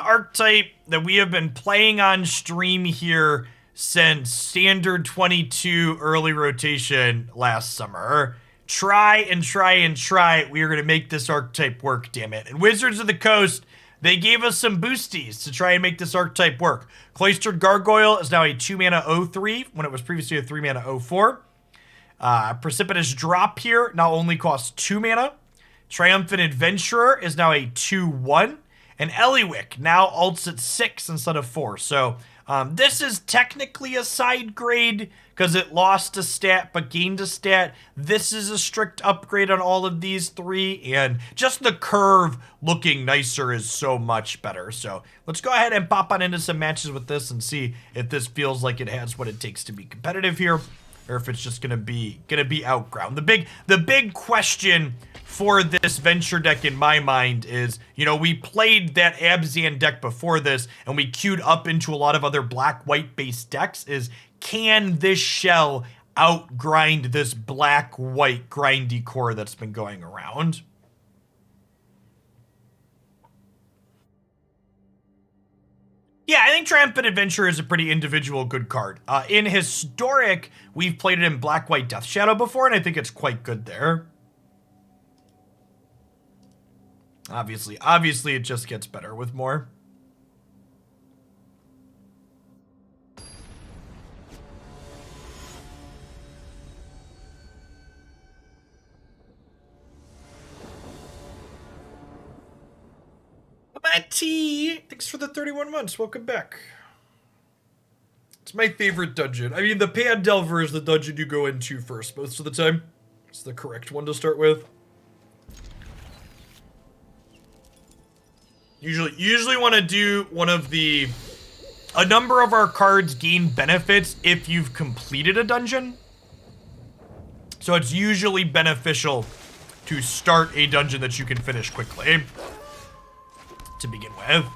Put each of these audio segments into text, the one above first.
archetype that we have been playing on stream here since Standard 22 early rotation last summer. Try and try and try. We are going to make this archetype work, damn it. And Wizards of the Coast, they gave us some boosties to try and make this archetype work. A-Cloister Gargoyle is now a 2-mana 0/3 when it was previously a 3-mana 0/4. Precipitous Drop here now only costs 2 mana. Triumphant Adventurer is now a 2/1. And A-Ellywick now ults at 6 instead of 4. So this is technically a side grade because it lost a stat but gained a stat. This is a strict upgrade on all of these three, and just the curve looking nicer is so much better. So let's go ahead and pop on into some matches with this and see if this feels like it has what it takes to be competitive here, or if it's just gonna be outground. The big question for this venture deck in my mind is, you know, we played that Abzan deck before this and we queued up into a lot of other black-white based decks, is can this shell outgrind this black-white grindy core that's been going around? Yeah, I think Triumphant Adventurer is a pretty individual good card. In Historic, we've played it in black-white Death Shadow before, and I think it's quite good there. Obviously, it just gets better with more. Matt T, thanks for the 31 months. Welcome back. It's my favorite dungeon. I mean, the Pan Delver is the dungeon you go into first most of the time. It's the correct one to start with. Usually want to do one of the... A number of our cards gain benefits if you've completed a dungeon. So it's usually beneficial to start a dungeon that you can finish quickly to begin with. I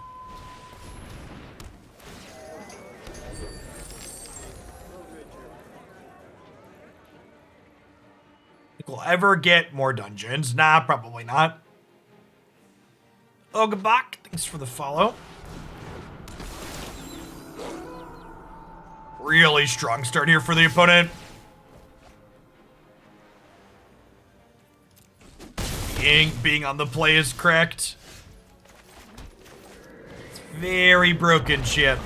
think we'll ever get more dungeons. Nah, probably not. Ogabak, thanks for the follow. Really strong start here for the opponent. Being on the play is correct. It's very broken ship.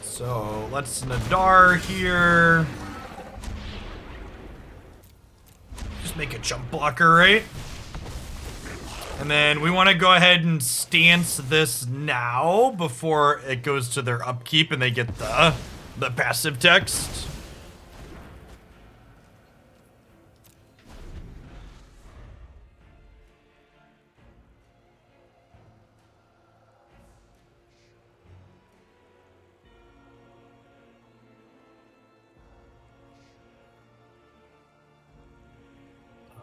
So let's Nadaar here. Just make a jump blocker, right? And then we want to go ahead and stance this now before it goes to their upkeep and they get the passive text.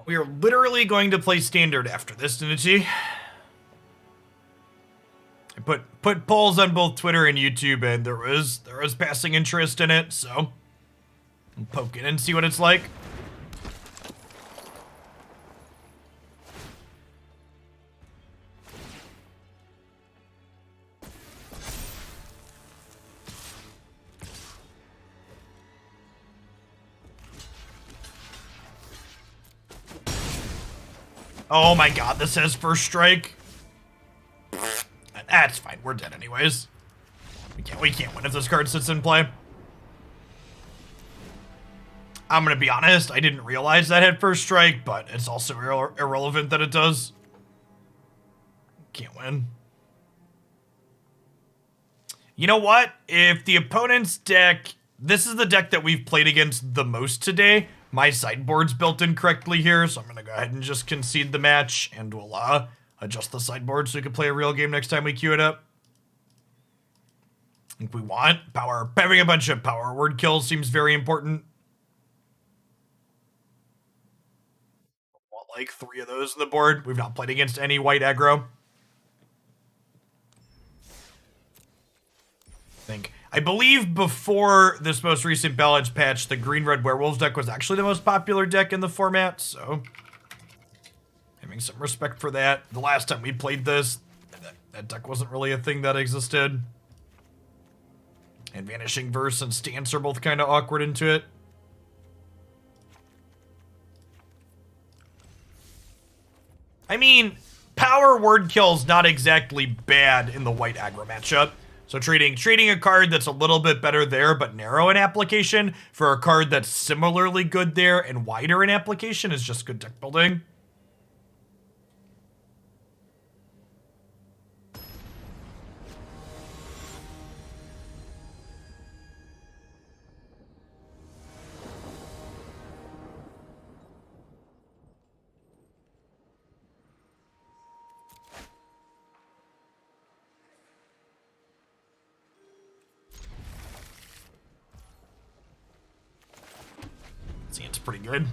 We are literally going to play Standard after this, didn't she? I put polls on both Twitter and YouTube, and there was passing interest in it, so I'll poke it and see what it's like. Oh my god, this has first strike. That's fine, we're dead anyways. We can't win if this card sits in play. I'm gonna be honest, I didn't realize that had first strike, but it's also irrelevant that it does. Can't win. You know what? If the opponent's deck... This is the deck that we've played against the most today. My sideboard's built incorrectly here, so I'm going to go ahead and just concede the match, and we'll adjust the sideboard so we can play a real game next time we queue it up. I think we want power. Having a bunch of power word kills seems very important. Want like 3 of those on the board. We've not played against any white aggro. I believe before this most recent balance patch, the green-red werewolves deck was actually the most popular deck in the format, so having some respect for that. The last time we played this, that deck wasn't really a thing that existed. And Vanishing Verse and Stance are both kind of awkward into it. I mean, power word kill's not exactly bad in the white aggro matchup. So trading a card that's a little bit better there but narrow in application for a card that's similarly good there and wider in application is just good deck building. See, it's pretty good.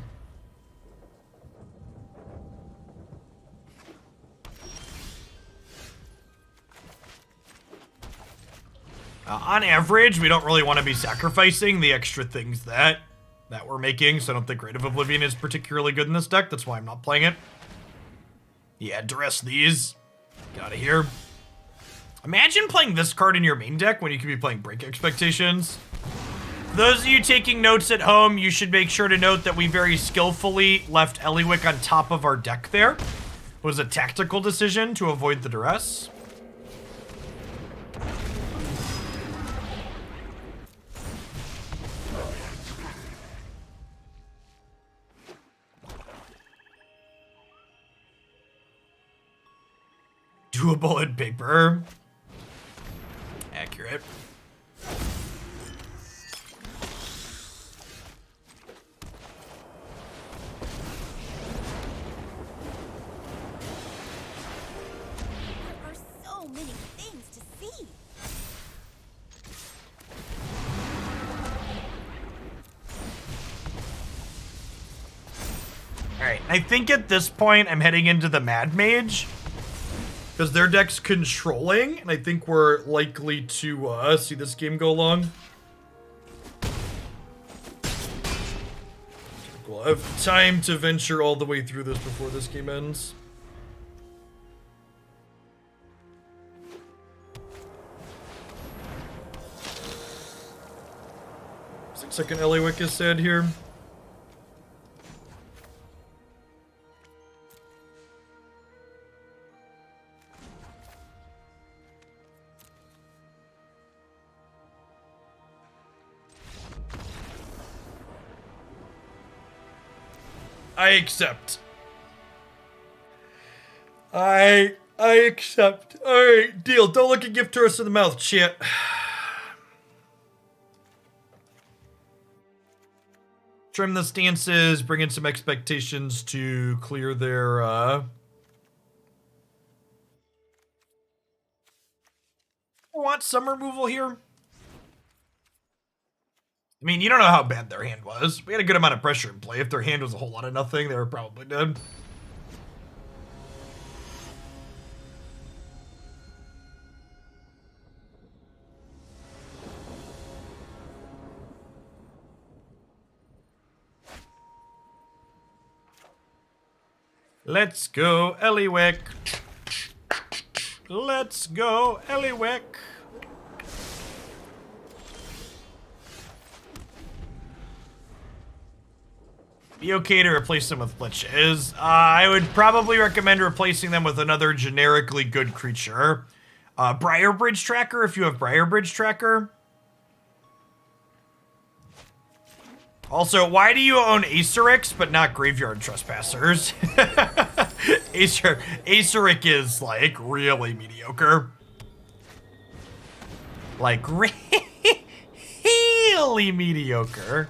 On average, we don't really want to be sacrificing the extra things that we're making, so I don't think Ray of Oblivion is particularly good in this deck. That's why I'm not playing it. Yeah, duress these. Get out of here. Imagine playing this card in your main deck when you could be playing Break Expectations. Those of you taking notes at home, you should make sure to note that we very skillfully left A-Ellywick on top of our deck there. It was a tactical decision to avoid the duress. Doable in paper. Accurate. Alright, I think at this point I'm heading into the Mad Mage. Because their deck's controlling, and I think we're likely to see this game go long. We'll have time to venture all the way through this before this game ends. Second A-Ellywick is sad here. I accept. I accept. Alright, deal. Don't look a gift horse in the mouth, shit. Trim the stances, bring in some expectations to clear their, want some removal here? I mean, you don't know how bad their hand was. We had a good amount of pressure in play. If their hand was a whole lot of nothing, they were probably dead. Let's go, A-Ellywick. Let's go, A-Ellywick. be okay to replace them with liches. I would probably recommend replacing them with another generically good creature. Briarbridge Tracker, if you have Briarbridge Tracker. Also, why do you own Acerix but not Graveyard Trespassers? Aceric is, like, really mediocre. Like, really mediocre.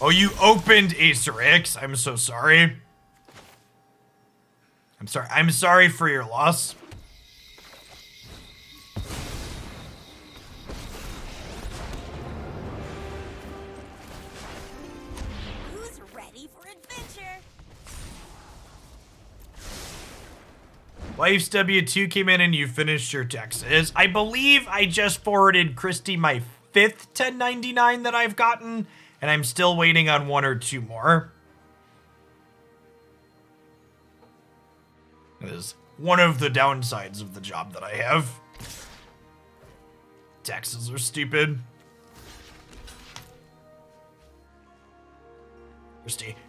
Oh, you opened Acerix. I'm so sorry. I'm sorry for your loss. Who's ready for adventure? Wife's W2 came in and you finished your taxes. I believe I just forwarded Christy my 5th 1099 that I've gotten, and I'm still waiting on 1 or 2 more. That is one of the downsides of the job that I have. Taxes are stupid.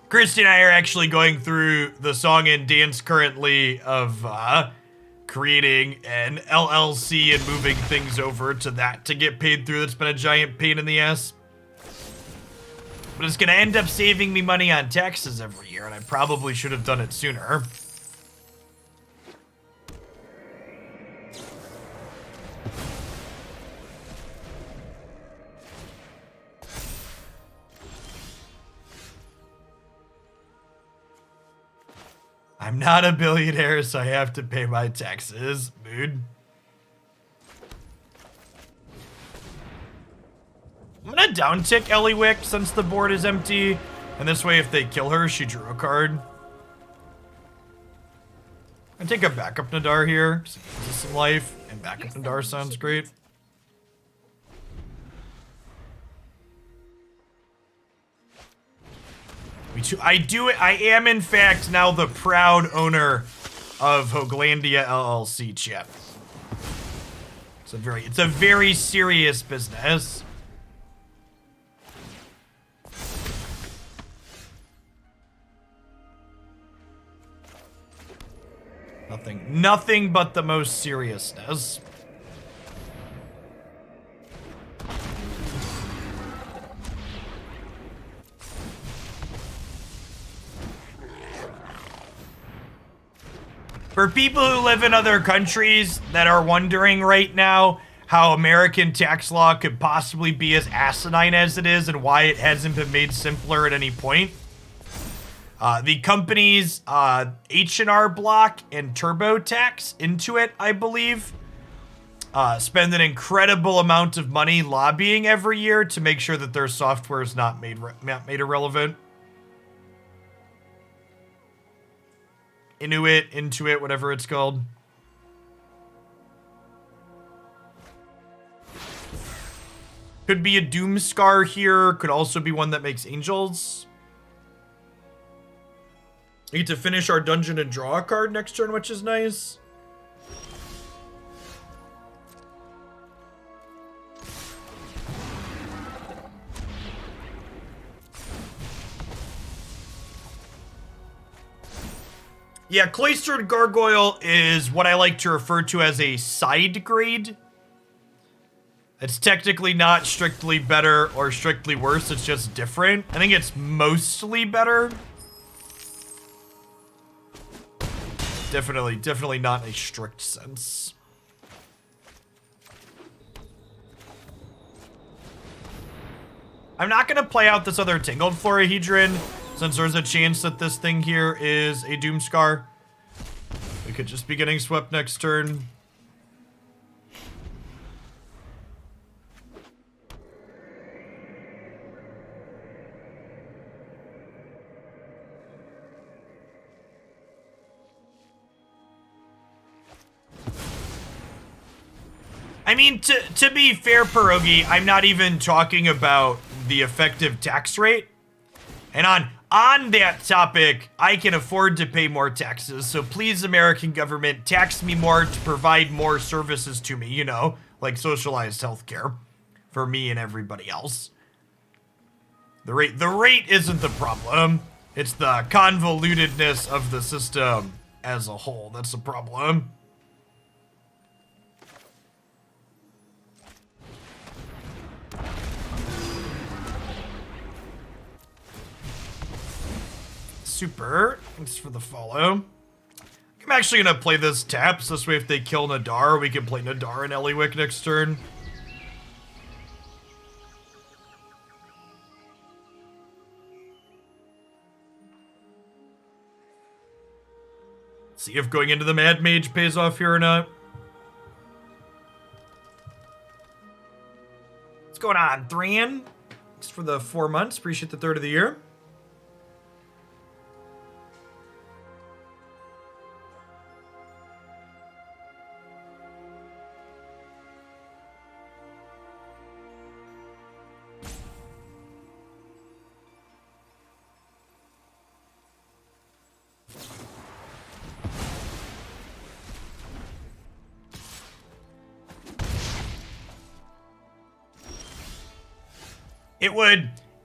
Christy and I are actually going through the song and dance currently of creating an LLC and moving things over to that to get paid through. That's been a giant pain in the ass. But it's going to end up saving me money on taxes every year, and I probably should have done it sooner. I'm not a billionaire, so I have to pay my taxes, dude. I'm gonna downtick Ellywick since the board is empty, and this way if they kill her, she drew a card. I take a backup Nadaar here, so it gives us some life, and backup Nadaar sounds great. I am in fact now the proud owner of Hooglandia LLC, chat. It's a very serious business. Nothing but the most seriousness. For people who live in other countries that are wondering right now how American tax law could possibly be as asinine as it is and why it hasn't been made simpler at any point, the company's H&R Block and TurboTax, Intuit, I believe, spend an incredible amount of money lobbying every year to make sure that their software is not made irrelevant. Intuit, whatever it's called. Could be a Doomscar here. Could also be one that makes angels. We get to finish our dungeon and draw a card next turn, which is nice. Yeah, Cloistered Gargoyle is what I like to refer to as a side grade. It's technically not strictly better or strictly worse, it's just different. I think it's mostly better. Definitely not in a strict sense. I'm not gonna play out this other Tangled Florahedron, since there's a chance that this thing here is a Doomscar. We could just be getting swept next turn. I mean, to be fair, Pierogi, I'm not even talking about the effective tax rate. And on that topic, I can afford to pay more taxes, so please, American government, tax me more to provide more services to me, you know, like socialized healthcare for me and everybody else. The rate isn't the problem. It's the convolutedness of the system as a whole that's the problem. Super. Thanks for the follow. I'm actually gonna play this tap, so this way if they kill Nadaar, we can play Nadaar and A-Ellywick next turn. See if going into the Mad Mage pays off here or not. What's going on, Thran? Thanks for the 4 months. Appreciate the third of the year.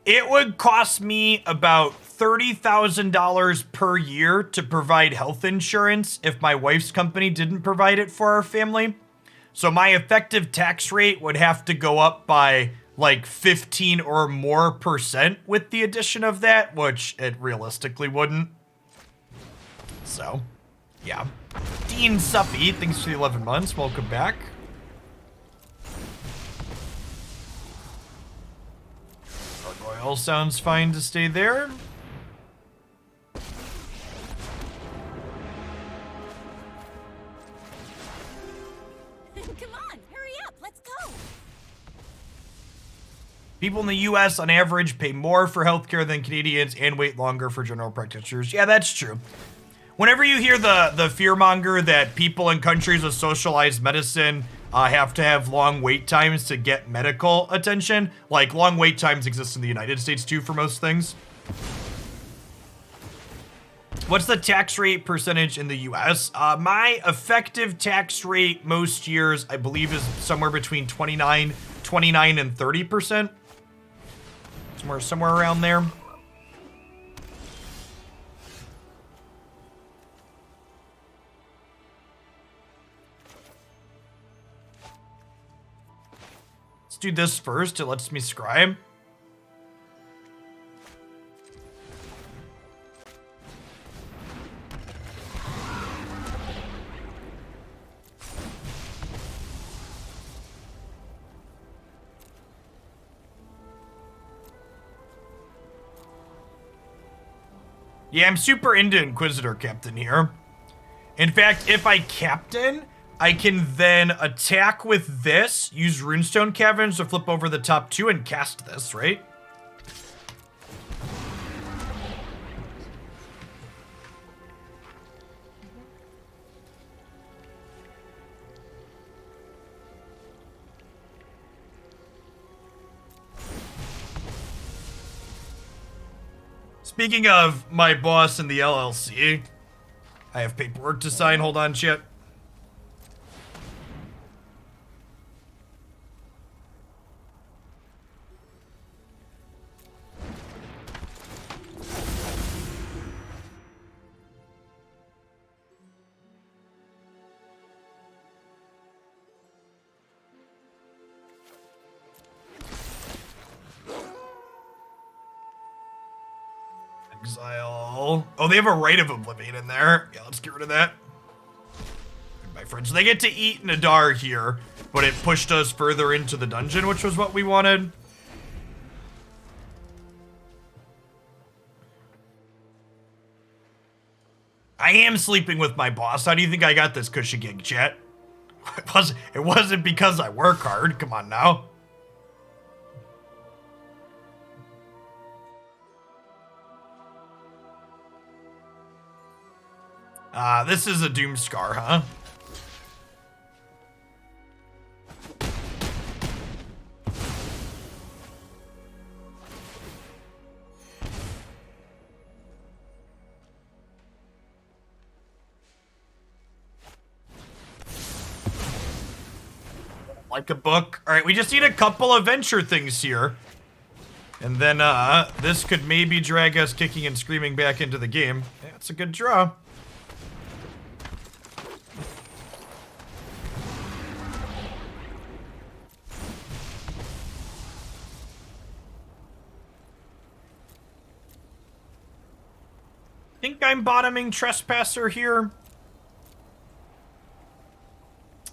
It would cost me about $30,000 per year to provide health insurance if my wife's company didn't provide it for our family. So my effective tax rate would have to go up by like 15 or more % with the addition of that, which it realistically wouldn't. So, yeah. Dean Suffy, thanks for the 11 months. Welcome back. Gargoyle sounds fine to stay there. Come on, hurry up, let's go. People in the US on average pay more for healthcare than Canadians and wait longer for general practitioners. Yeah, that's true. Whenever you hear the fearmonger that people in countries with socialized medicine have to have long wait times to get medical attention, like long wait times exist in the United States too for most things. What's the tax rate percentage in the US? My effective tax rate most years, I believe, is somewhere between 29 and 30%. Somewhere around there. Let's do this first. It lets me scribe. Yeah, I'm super into Inquisitor Captain here. In fact, if I Captain, I can then attack with this, use Runestone Caverns to flip over the top 2 and cast this, right? Speaking of my boss in the LLC, I have paperwork to sign. Hold on, chat. Exile. Oh, they have a Right of Oblivion in there. Yeah, let's get rid of that. My friends, they get to eat Nadaar here, but it pushed us further into the dungeon, which was what we wanted. I am sleeping with my boss. How do you think I got this cushy gig, chat? It wasn't because I work hard. Come on now. This is a Doomscar, huh? like a book. All right, we just need a couple adventure things here. And then this could maybe drag us kicking and screaming back into the game. Yeah, it's a good draw. I think I'm bottoming Trespasser here.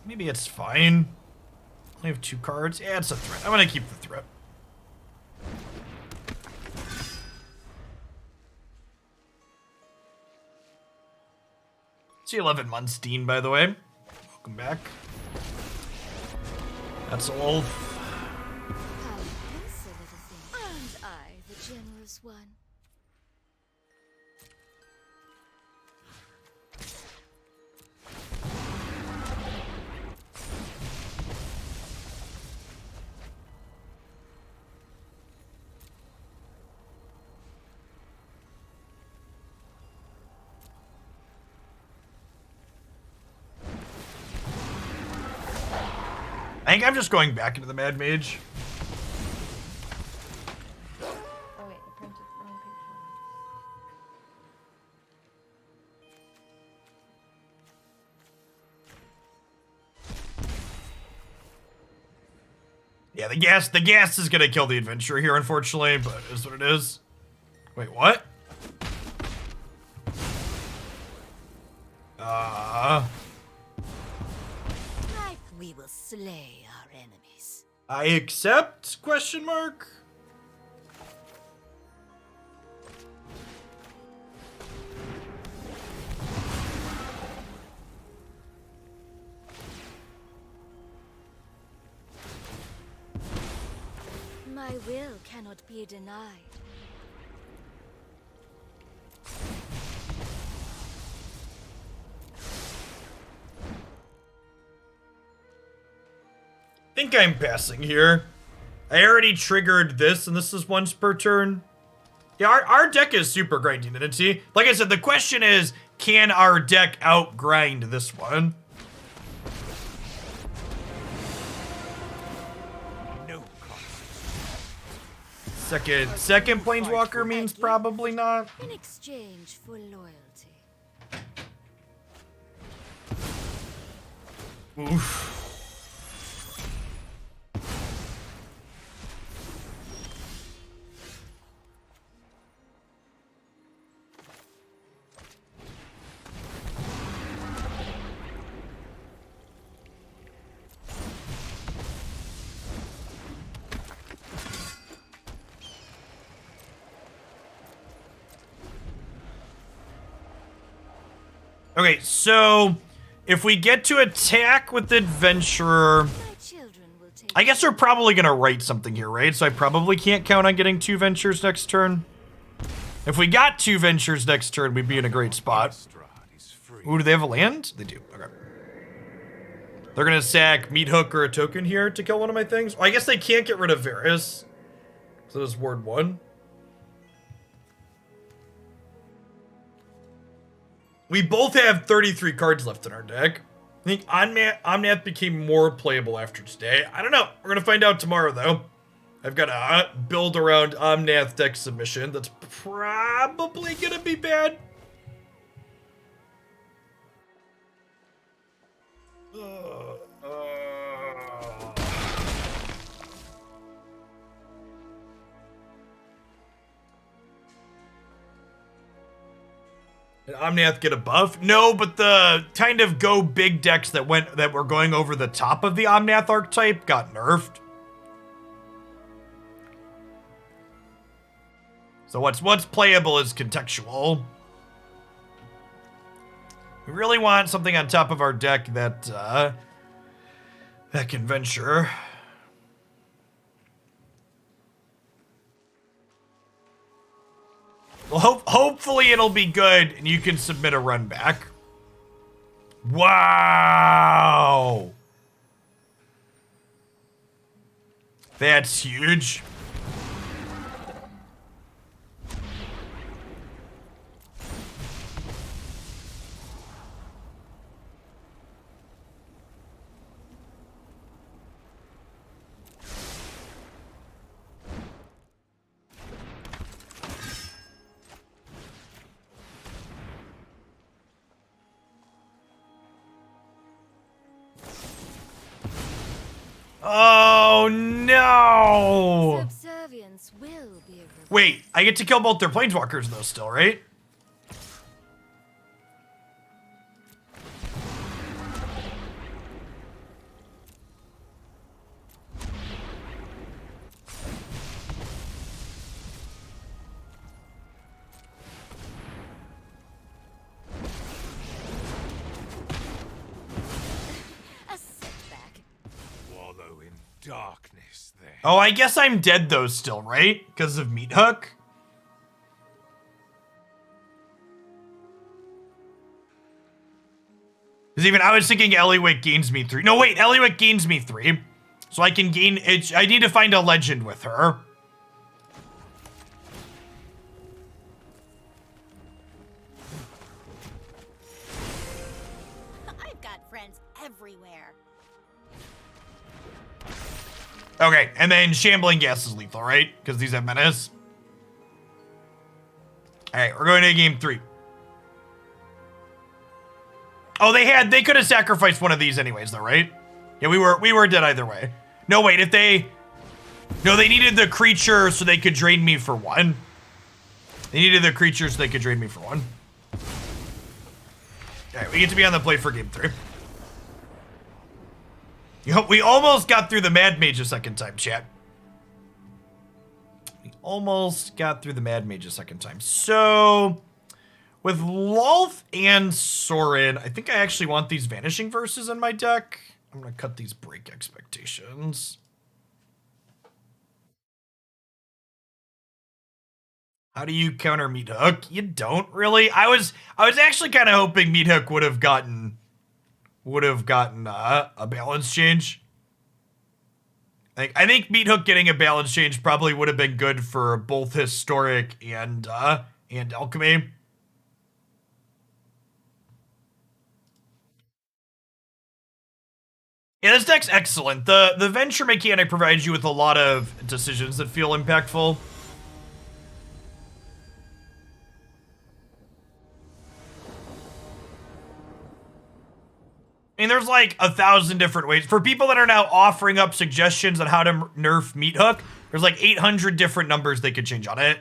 Maybe it's fine. I have 2 cards. Yeah, it's a threat. I'm gonna keep the threat. It's 11 months, Dean, by the way. Welcome back. That's a wolf. How nice, little thing. Aren't I the generous one? I think I'm just going back into the Mad Mage. Oh wait, I printed the wrong page. Yeah, the gas is gonna kill the adventurer here, unfortunately, but it is what it is. Wait, what? We will slay our enemies. I accept? Question mark. My will cannot be denied. I think I'm passing here. I already triggered this, and this is once per turn. Yeah, our deck is super grinding, isn't it? Like I said, the question is, can our deck outgrind this one? No cost. Second Planeswalker means probably not. In exchange for loyalty. Oof. Okay, so if we get to attack with the adventurer, My children will take I guess we're probably gonna write something here, right? So I probably can't count on getting 2 ventures next turn. If we got 2 ventures next turn, we'd be in a great spot. Ooh, do they have a land? They do. Okay. They're gonna sack Meat Hook or a token here to kill one of my things. Well, I guess they can't get rid of Varis. So there's ward 1. We both have 33 cards left in our deck. I think Omnath became more playable after today. I don't know. We're going to find out tomorrow, though. I've got to build around Omnath deck submission. That's probably going to be bad. Did Omnath get a buff? No, but the kind of go big decks that were going over the top of the Omnath archetype got nerfed. So what's playable is contextual. We really want something on top of our deck that can venture. Well, hopefully it'll be good and you can submit a run back. Wow. That's huge. Oh no! Subservience will be a reward. Wait, I get to kill both their planeswalkers though still, right? A setback. Wallow in darkness there. Oh, I guess I'm dead though still, right? Because of Meat Hook? Because even I was thinking A-Ellywick gains me 3. No, wait, A-Ellywick gains me 3. So I can gain it. I need to find a legend with her. I've got friends everywhere. Okay, and then Shambling Gas is lethal, right? Because these have menace. Alright, we're going to game 3. Oh, they could have sacrificed one of these anyways, though, right? Yeah, we were dead either way. No, wait, they needed the creature so they could drain me for 1. They needed the creature so they could drain me for 1. Alright, we get to be on the play for game 3. We almost got through the Mad Mage a second time, chat. We almost got through the Mad Mage a second time. So, with Lolth and Sorin, I think I actually want these Vanishing Verses in my deck. I'm going to cut these Break Expectations. How do you counter Meat Hook? You don't really. I was actually kind of hoping Meat Hook would have gotten a balance change. I think Meat Hook getting a balance change probably would have been good for both Historic and Alchemy. Yeah, this deck's excellent. The venture mechanic provides you with a lot of decisions that feel impactful. I mean, there's like 1,000 different ways. For people that are now offering up suggestions on how to nerf Meat Hook, there's like 800 different numbers they could change on it.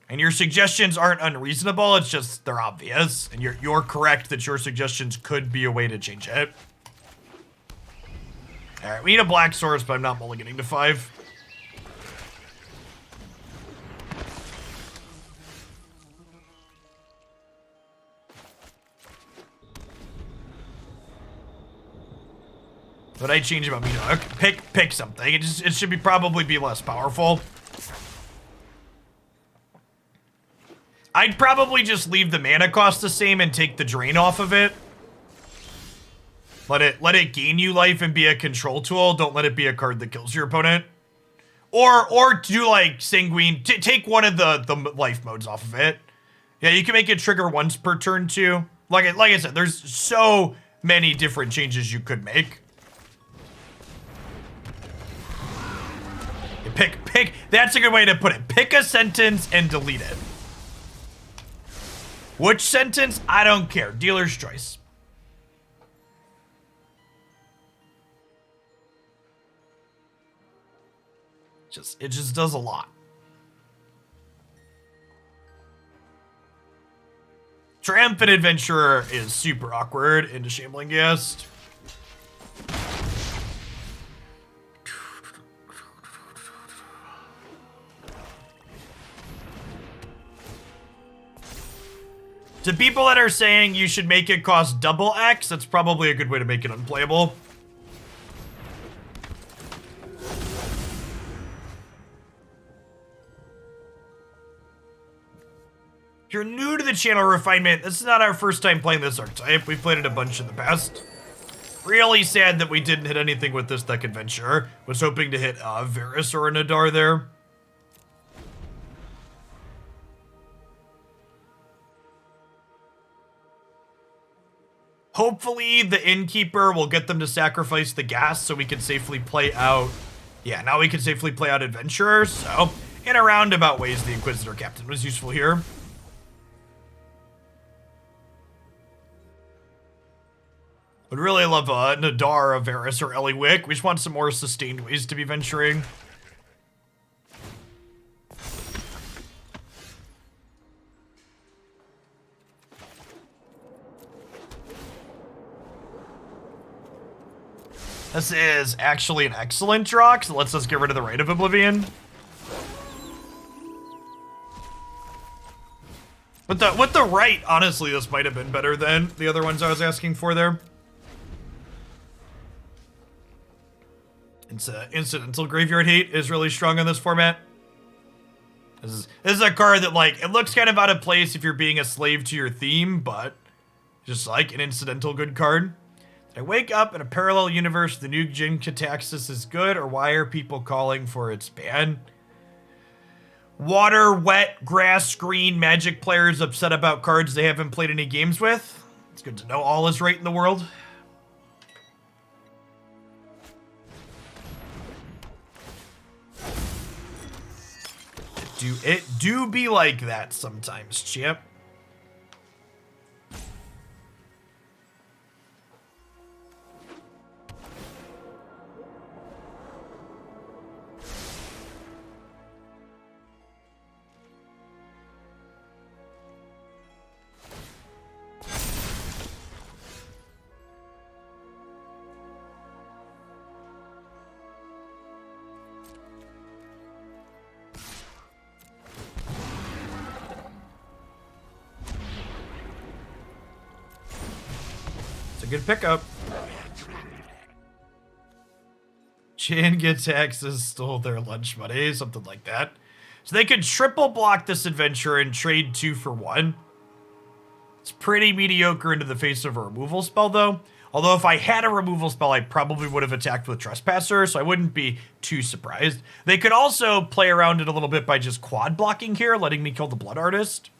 And your suggestions aren't unreasonable, it's just they're obvious. And you're correct that your suggestions could be a way to change it. Alright, we need a black source, but I'm not mulliganing to 5. What I change about Meat Hook? Pick something. It should probably be less powerful. I'd probably just leave the mana cost the same and take the drain off of it. Let it gain you life and be a control tool. Don't let it be a card that kills your opponent. Or do like Sanguine. Take one of the life modes off of it. Yeah, you can make it trigger once per turn too. Like I said, there's so many different changes you could make. Pick. That's a good way to put it. Pick a sentence and delete it. Which sentence? I don't care. Dealer's choice. It just does a lot. Triumphant Adventurer is super awkward into Shambling Guest. To people that are saying you should make it cost double X, that's probably a good way to make it unplayable. If you're new to the channel, Refinement, this is not our first time playing this archetype. We've played it a bunch in the past. Really sad that we didn't hit anything with this deck adventure. Was hoping to hit Varis or a Nadaar there. Hopefully the Innkeeper will get them to sacrifice the gas so we can safely play out. Yeah, now we can safely play out Adventurers. So, in a roundabout ways, the Inquisitor Captain was useful here. Would really love a Nadaar, a Varis, or A-Ellywick. We just want some more sustained ways to be venturing. This is actually an excellent draw, because it lets us get rid of the Ray of Oblivion. But with the right, honestly, this might have been better than the other ones I was asking for there. Incidental Graveyard Hate is really strong on this format. This is a card that, like, it looks kind of out of place if you're being a slave to your theme, but just like an incidental good card. Did I wake up in a parallel universe the new Jin Cataxis is good, or why are people calling for its ban? Water, wet, grass, green, magic players upset about cards they haven't played any games with. It's good to know all is right in the world. It do be like that sometimes, Chip. Good pickup. Chan Cataxis stole their lunch money, something like that. So they could triple block this adventure and trade 2 for 1. It's pretty mediocre into the face of a removal spell, though. Although if I had a removal spell, I probably would have attacked with Trespasser, so I wouldn't be too surprised. They could also play around it a little bit by just quad blocking here, letting me kill the Blood Artist.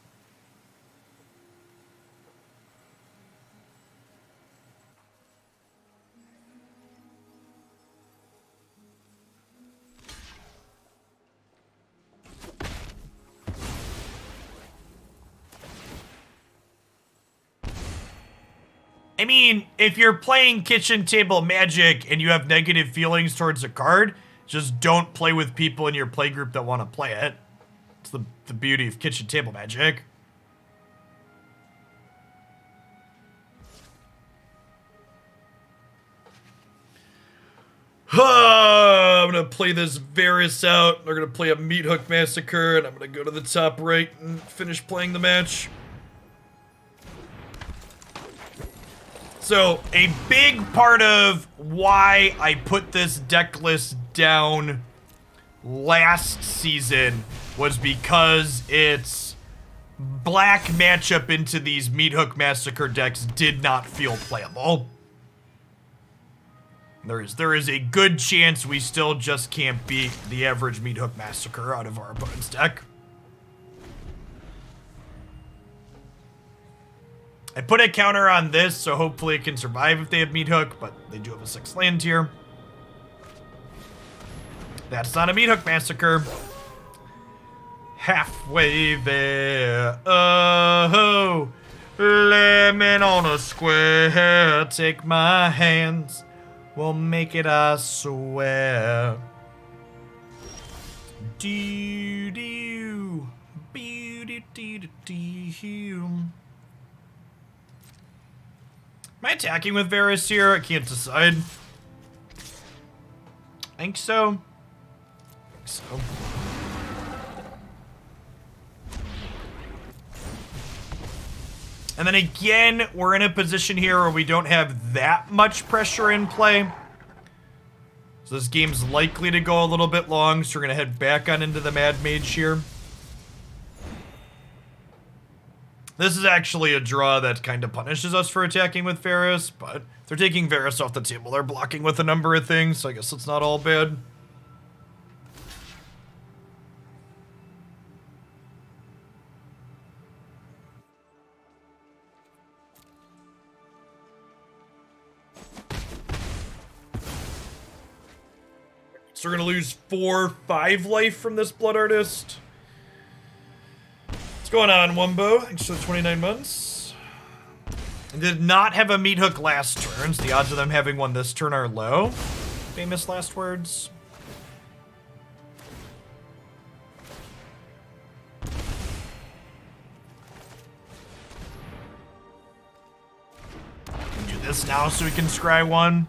I mean, if you're playing kitchen table Magic and you have negative feelings towards a card, just don't play with people in your playgroup that want to play it. It's the beauty of kitchen table Magic. I'm going to play this Varis out. They're going to play a Hook Massacre, and I'm going to go to the top right and finish playing the match. So, a big part of why I put this deck list down last season was because its black matchup into these Hook Massacre decks did not feel playable. There is a good chance we still just can't beat the average Hook Massacre out of our opponent's deck. I put a counter on this, so hopefully it can survive if they have Hook, but they do have a 6 land tier. That's not a Hook Massacre. Halfway there. Oh, lemon on a square. Take my hands. We'll make it, I swear. Do do do do do do. Am I attacking with Varis here? I can't decide. I think so. And then again, we're in a position here where we don't have that much pressure in play. So this game's likely to go a little bit long, so we're going to head back on into the Mad Mage here. This is actually a draw that kind of punishes us for attacking with Varis, but if they're taking Varis off the table, they're blocking with a number of things, so I guess it's not all bad. So we're going to lose 4-5 life from this Blood Artist. What's going on, Wumbo? Thanks for the 29 months. I did not have a meat hook last turn, so the odds of them having one this turn are low. Famous last words. Do this now so we can scry one.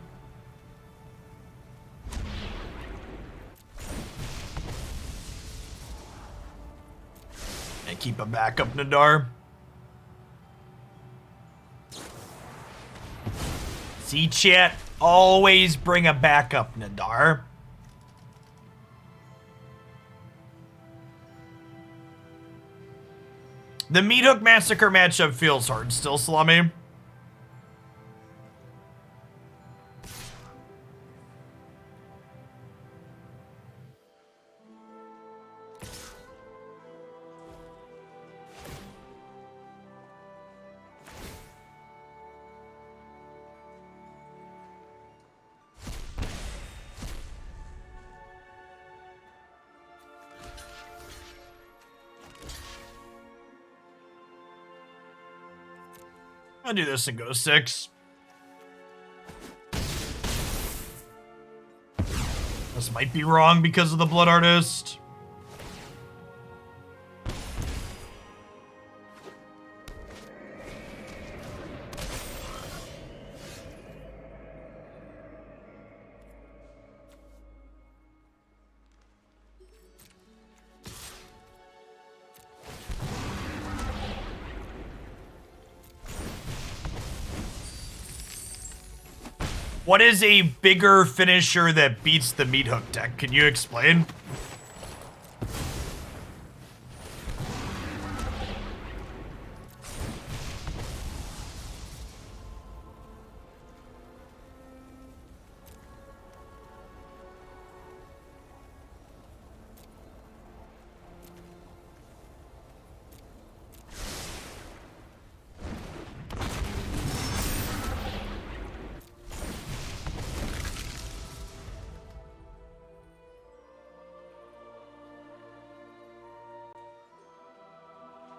And keep a backup Nadaar. See, chat, always bring a backup Nadaar. The Meat Hook Massacre matchup feels hard still, Salami. I'll do this and go 6. This might be wrong because of the Blood Artist. What is a bigger finisher that beats the Meat Hook deck? Can you explain?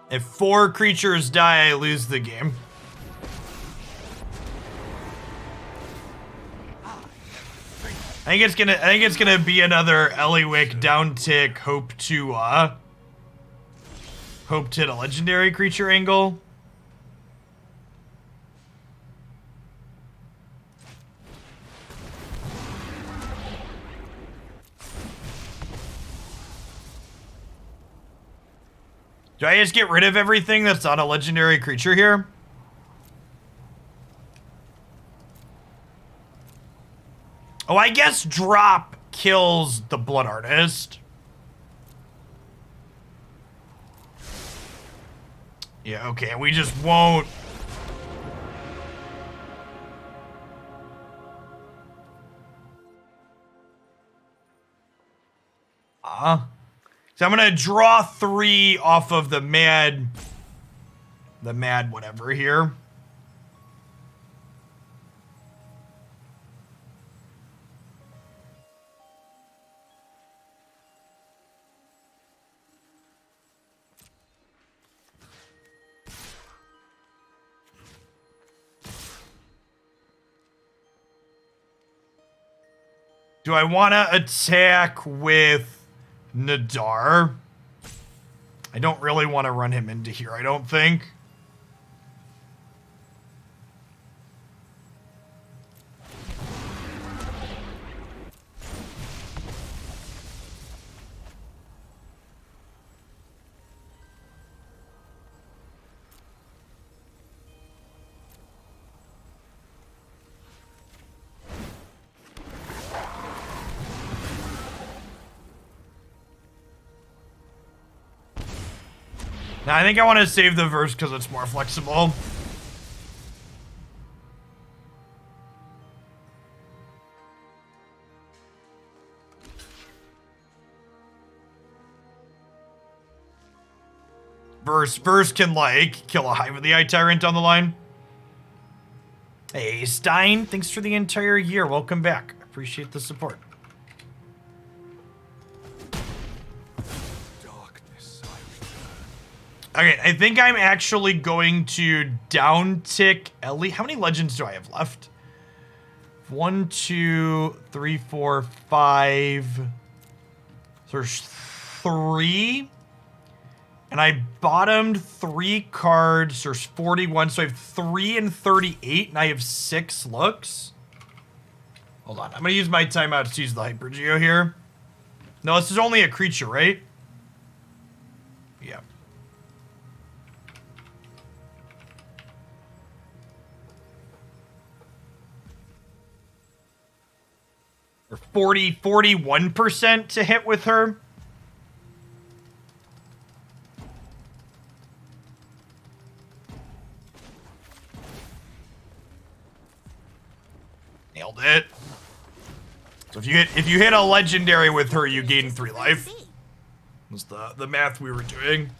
If 4 creatures die, I lose the game. I think it's gonna be another A-Ellywick downtick hope to hit a legendary creature angle. Do I just get rid of everything that's not a legendary creature here? Oh, I guess drop kills the Blood Artist. Yeah, okay, we just won't. So I'm gonna draw 3 off of the mad whatever here. Do I want to attack with Nadaar? I don't really want to run him into here, I don't think. Now, I think I want to save the verse because it's more flexible. Verse can, like, kill a Hive of the Eye Tyrant on the line. Hey, Stein, thanks for the entire year. Welcome back. Appreciate the support. Okay, I think I'm actually going to downtick Ellie. How many legends do I have left? 1, 2, 3, 4, 5. So there's 3. And I bottomed 3 cards. There's 41. So I have 3 and 38, and I have 6 looks. Hold on. I'm going to use my timeout to use the Hypergeo here. No, this is only a creature, right? Yeah. Or 41% to hit with her. Nailed it. So if you hit a legendary with her, you gain 3 life. That's the math we were doing.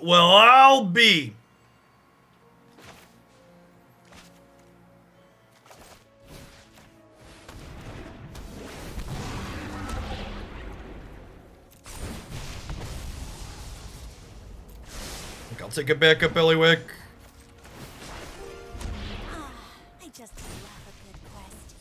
Well, I'll be. I'll take it back up, Ellywick. I just love a good quest.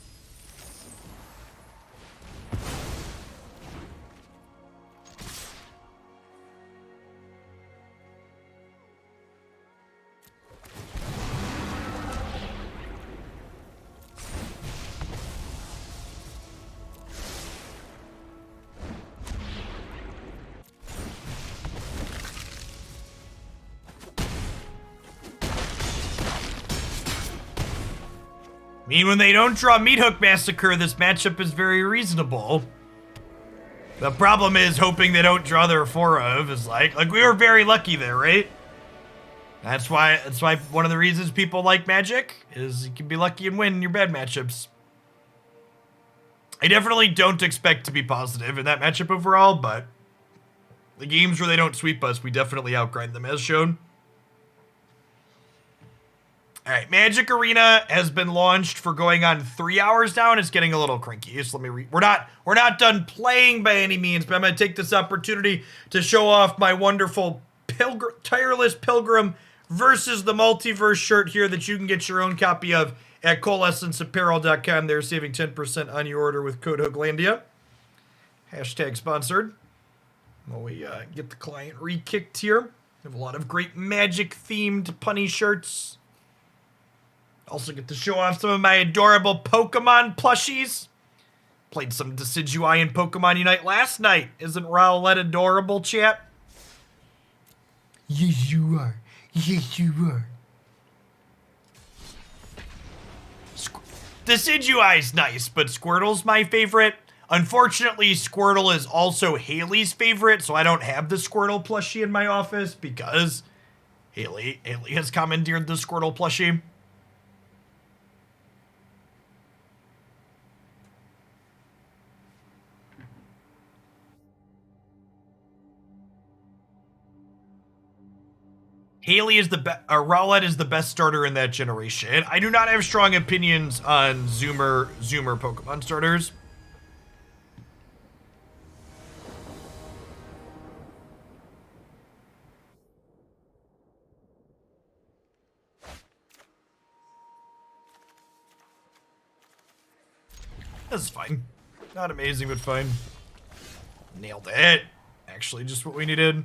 I mean, when they don't draw Meat Hook Massacre, this matchup is very reasonable. The problem is hoping they don't draw their 4 of is like we were very lucky there, right? That's why one of the reasons people like Magic is you can be lucky and win your bad matchups. I definitely don't expect to be positive in that matchup overall, but the games where they don't sweep us, we definitely outgrind them as shown. All right, Magic Arena has been launched for going on 3 hours now, and it's getting a little cranky. So let me read. We're not done playing by any means, but I'm going to take this opportunity to show off my wonderful Tireless Pilgrim versus the Multiverse shirt here that you can get your own copy of at coalescenceapparel.com. They're saving 10% on your order with code Hooglandia. Hashtag sponsored. While we get the client re-kicked here. We have a lot of great Magic-themed punny shirts. Also get to show off some of my adorable Pokemon plushies. Played some Decidueye in Pokemon Unite last night. Isn't Rowlett adorable, chat? Yes, you are. Yes, you are. Decidueye's nice, but Squirtle's my favorite. Unfortunately, Squirtle is also Haley's favorite, so I don't have the Squirtle plushie in my office because Haley has commandeered the Squirtle plushie. Haley is Rowlett is the best starter in that generation. I do not have strong opinions on Zoomer Pokemon starters. This is fine. Not amazing, but fine. Nailed it. Actually, just what we needed.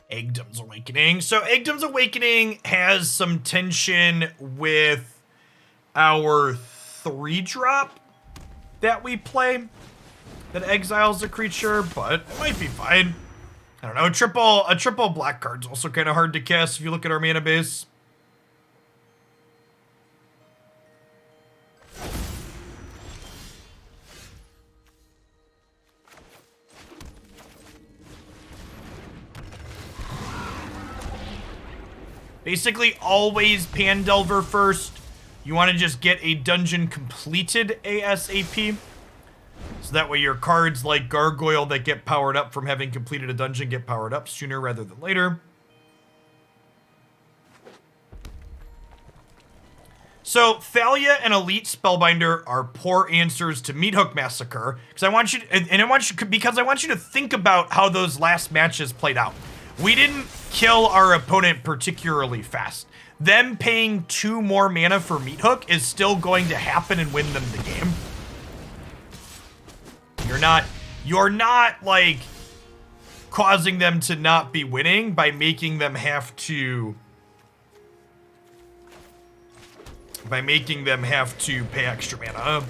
Egdom's Awakening. So Egdom's Awakening has some tension with our 3-drop that we play that exiles a creature, but it might be fine. I don't know. A triple black card's also kind of hard to cast if you look at our mana base. Basically, always Pandelver first. You want to just get a dungeon completed ASAP. So that way your cards like Gargoyle that get powered up from having completed a dungeon get powered up sooner rather than later. So Thalia and Elite Spellbinder are poor answers to meet Hook Massacre because I want you to think about how those last matches played out. We didn't kill our opponent particularly fast. Them paying 2 more mana for Meat Hook is still going to happen and win them the game. You're not like causing them to not be winning by making them have to pay extra mana.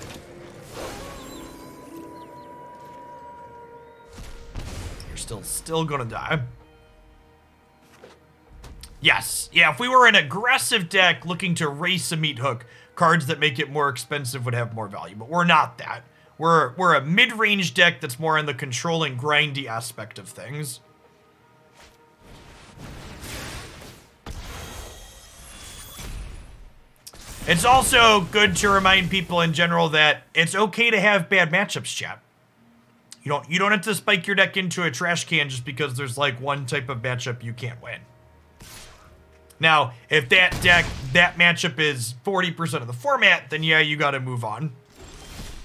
You're still gonna die. Yes. Yeah, if we were an aggressive deck looking to race a Meat Hook, cards that make it more expensive would have more value, but we're not that. We're a mid-range deck that's more in the controlling grindy aspect of things. It's also good to remind people in general that it's okay to have bad matchups, chat. You don't have to spike your deck into a trash can just because there's like one type of matchup you can't win. Now, if that matchup is 40% of the format, then yeah, you gotta move on.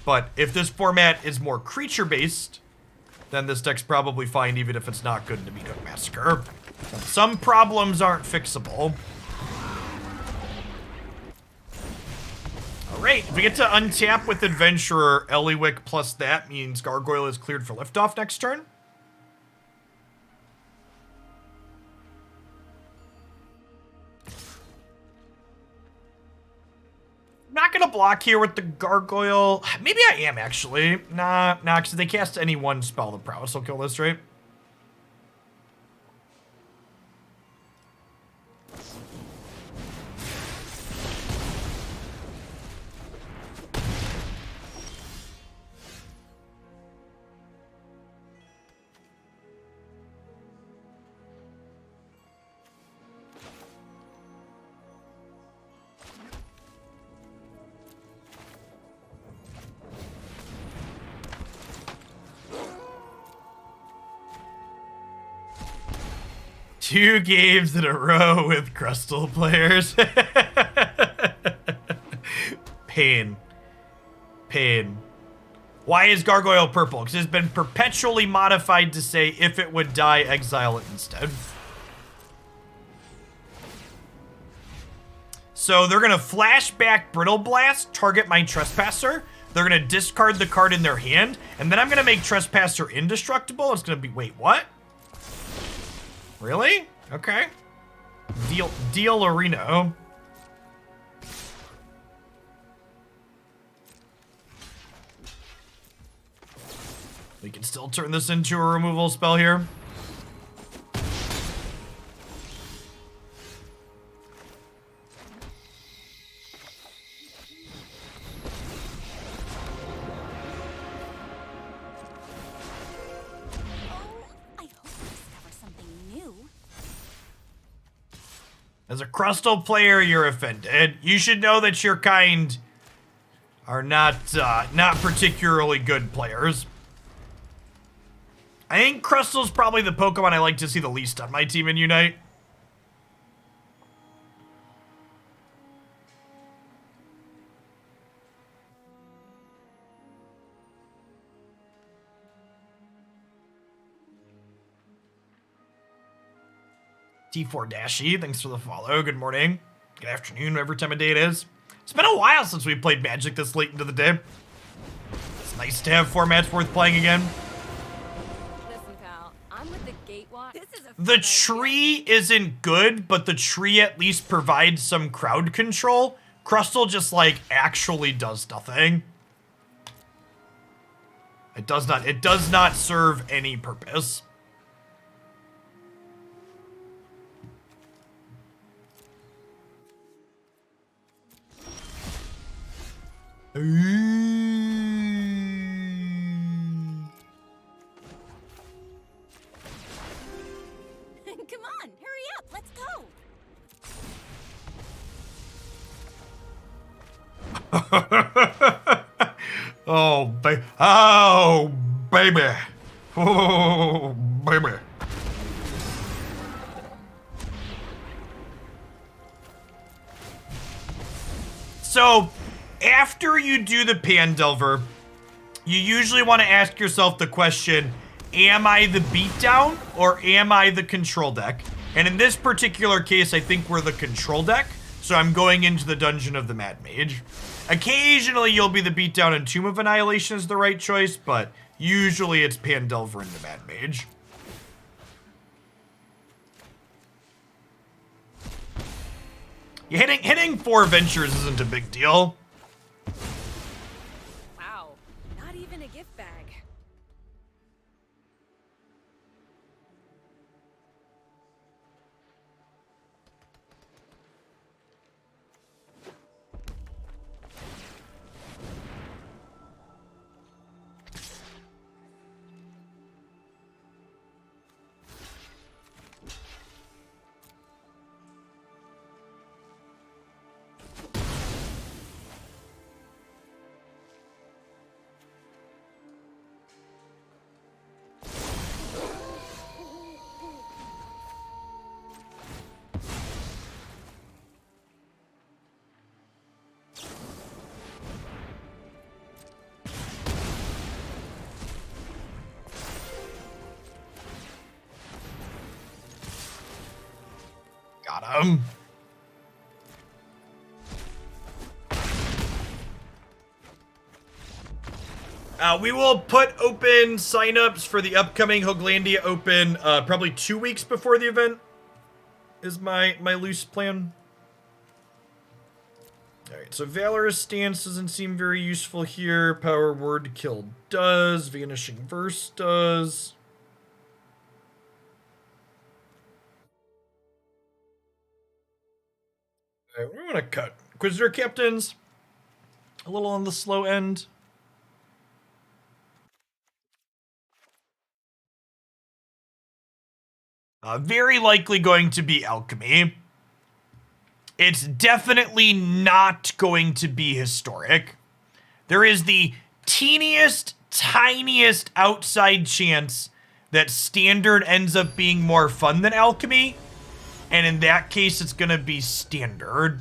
But if this format is more creature-based, then this deck's probably fine even if it's not good to beat Hook Massacre. Some problems aren't fixable. Alright, if we get to untap with Adventurer, A-Ellywick plus that means Gargoyle is cleared for liftoff next turn. I'm not gonna block here with the Gargoyle. Maybe I am, actually. Nah, because if they cast any one spell, the Prowess will kill this, right? Two games in a row with Crystal players. Pain. Why is Gargoyle purple? Because it's been perpetually modified to say if it would die, exile it instead. So they're going to flashback Brittle Blast, target my Trespasser. They're going to discard the card in their hand. And then I'm going to make Trespasser indestructible. It's going to be, wait, what? Really? Okay. Deal Arena. We can still turn this into a removal spell here. As a Crustal player, you're offended. You should know that your kind are not particularly good players. I think Crustal's probably the Pokemon I like to see the least on my team in Unite. T4-E, thanks for the follow. Good morning. Good afternoon, whatever time of day it is. It's been a while since we played Magic this late into the day. It's nice to have formats worth playing again. Listen, pal, I'm with the Gatewatch. This is a The tree isn't good, but the tree at least provides some crowd control. Crustal just, like, actually does nothing. It does not serve any purpose. Come on, hurry up, let's go. Oh, oh, baby. Oh, baby. So, after you do the Pandelver, you usually want to ask yourself the question, am I the beatdown or am I the control deck? And in this particular case, I think we're the control deck. So I'm going into the Dungeon of the Mad Mage. Occasionally, you'll be the beatdown and Tomb of Annihilation is the right choice, but usually it's Pandelver and the Mad Mage. Hitting 4 ventures isn't a big deal. Wow, not even a gift bag. Got him. We will put open signups for the upcoming Hooglandia Open probably 2 weeks before the event is my loose plan. Alright, so Valorous Stance doesn't seem very useful here. Power Word Kill does. Vanishing Verse does. Alright, we want to cut Inquisitor Captains. A little on the slow end. Very likely going to be Alchemy. It's definitely not going to be Historic. There is the teeniest, tiniest outside chance that Standard ends up being more fun than Alchemy. And in that case, it's going to be Standard.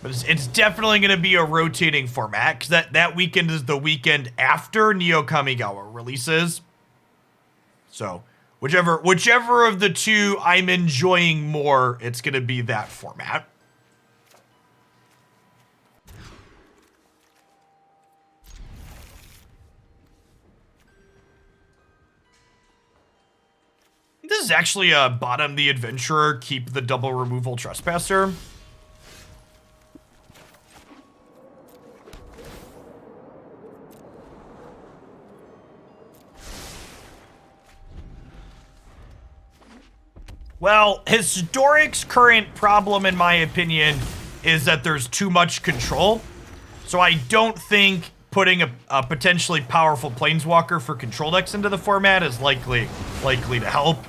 But it's definitely going to be a rotating format, because that weekend is the weekend after Neo Kamigawa releases. So, whichever of the two I'm enjoying more, it's going to be that format. This is actually a bottom the Adventurer, keep the double removal Trespasser. Well, Historic's current problem, in my opinion, is that there's too much control. So I don't think putting a potentially powerful Planeswalker for control decks into the format is likely to help.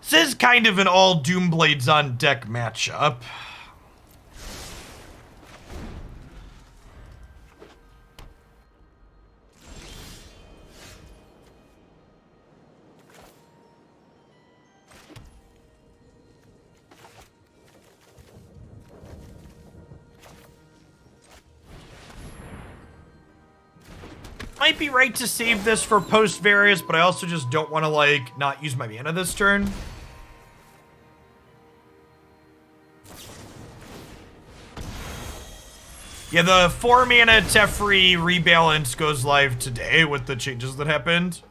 This is kind of an all Doomblades on deck matchup. Might be right to save this for post Varis, but I also just don't want to, like, not use my mana this turn. Yeah, the 4 mana Teferi rebalance goes live today with the changes that happened.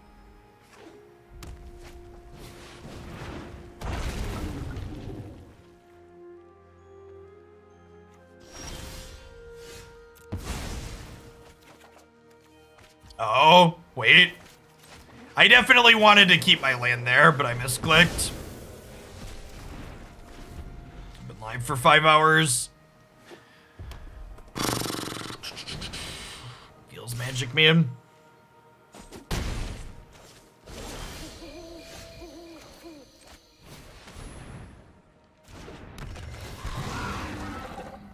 Oh, wait. I definitely wanted to keep my land there, but I misclicked. Been live for 5 hours. Feels magic, man.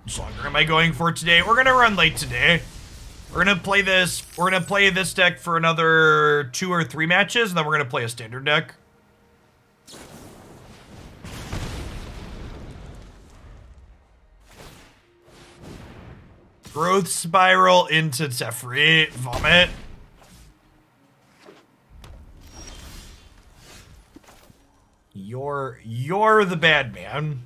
much longer am I going for today? We're gonna run late today. We're gonna play this. We're gonna play this deck for another 2 or 3 matches, and then we're gonna play a standard deck. Growth Spiral into Teferi. Vomit. You're the bad man.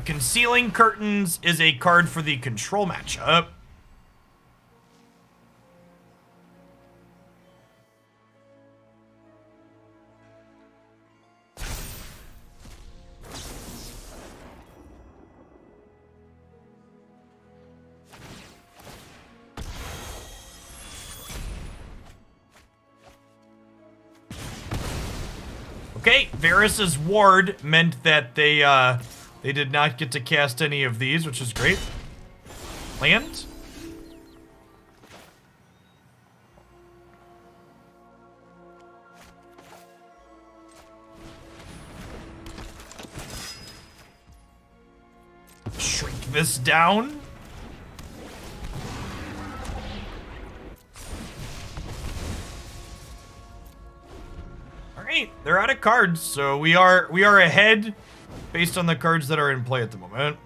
Concealing Curtains is a card for the control matchup. Okay, Varis's ward meant that they did not get to cast any of these, which is great. Land. Shrink this down. Alright, they're out of cards, so we are ahead based on the cards that are in play at the moment.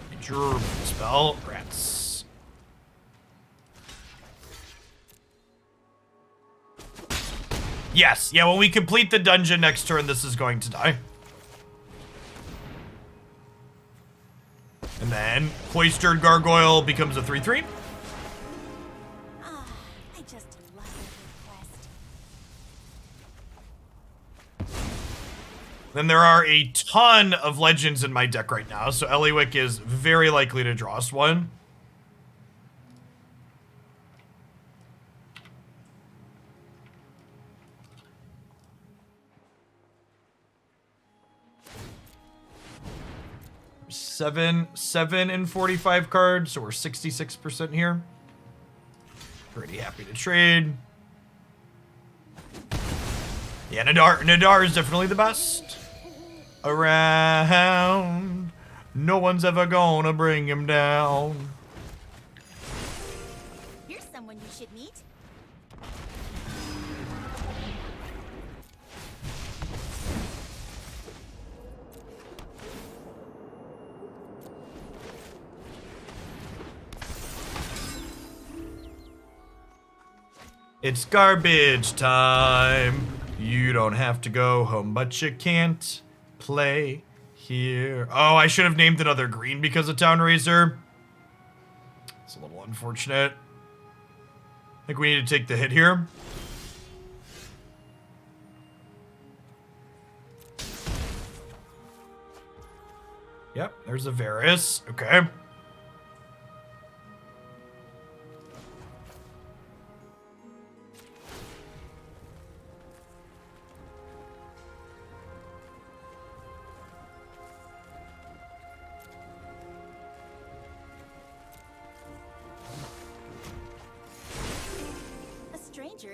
Major spell, rats. Yes, yeah, when we complete the dungeon next turn, this is going to die. And then A-Cloister Gargoyle becomes a 3/3. I just love your quest. Then there are a ton of legends in my deck right now, so A-Ellywick is very likely to draw us one. Seven in 45 cards, so we're 66% here. Pretty happy to trade. Yeah, Nadaar is definitely the best around. No one's ever gonna bring him down. Here's someone you should meet. It's garbage time. You don't have to go home, but you can't play here. Oh, I should have named another green because of Town Razor. It's a little unfortunate. I think we need to take the hit here. Yep, there's a Varis. Okay.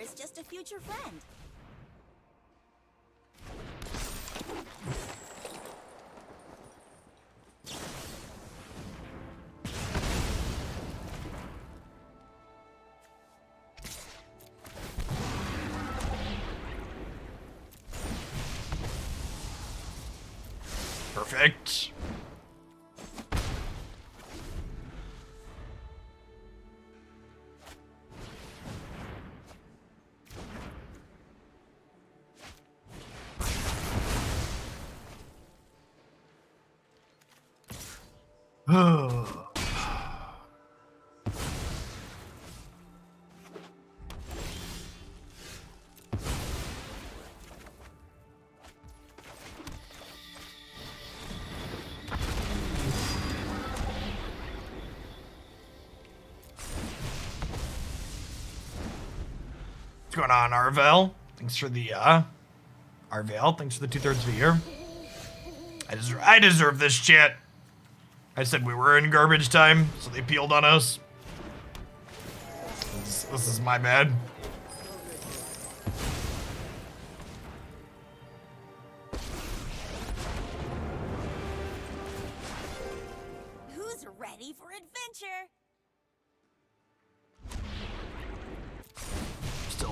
Is just a future friend. Perfect. What's going on, Arvel? Thanks for the, Arvel, thanks for the 2/3 of the year. I deserve this, chat. I said we were in garbage time, so they peeled on us. This is my bad. Who's ready for adventure?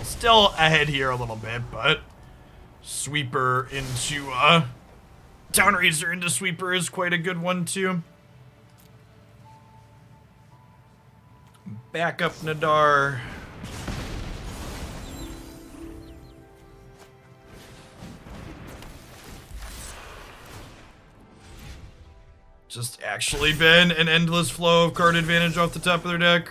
Still ahead here a little bit, but Sweeper into, Townraiser into Sweeper is quite a good one, too. Back up Nadaar. Just actually been an endless flow of card advantage off the top of their deck.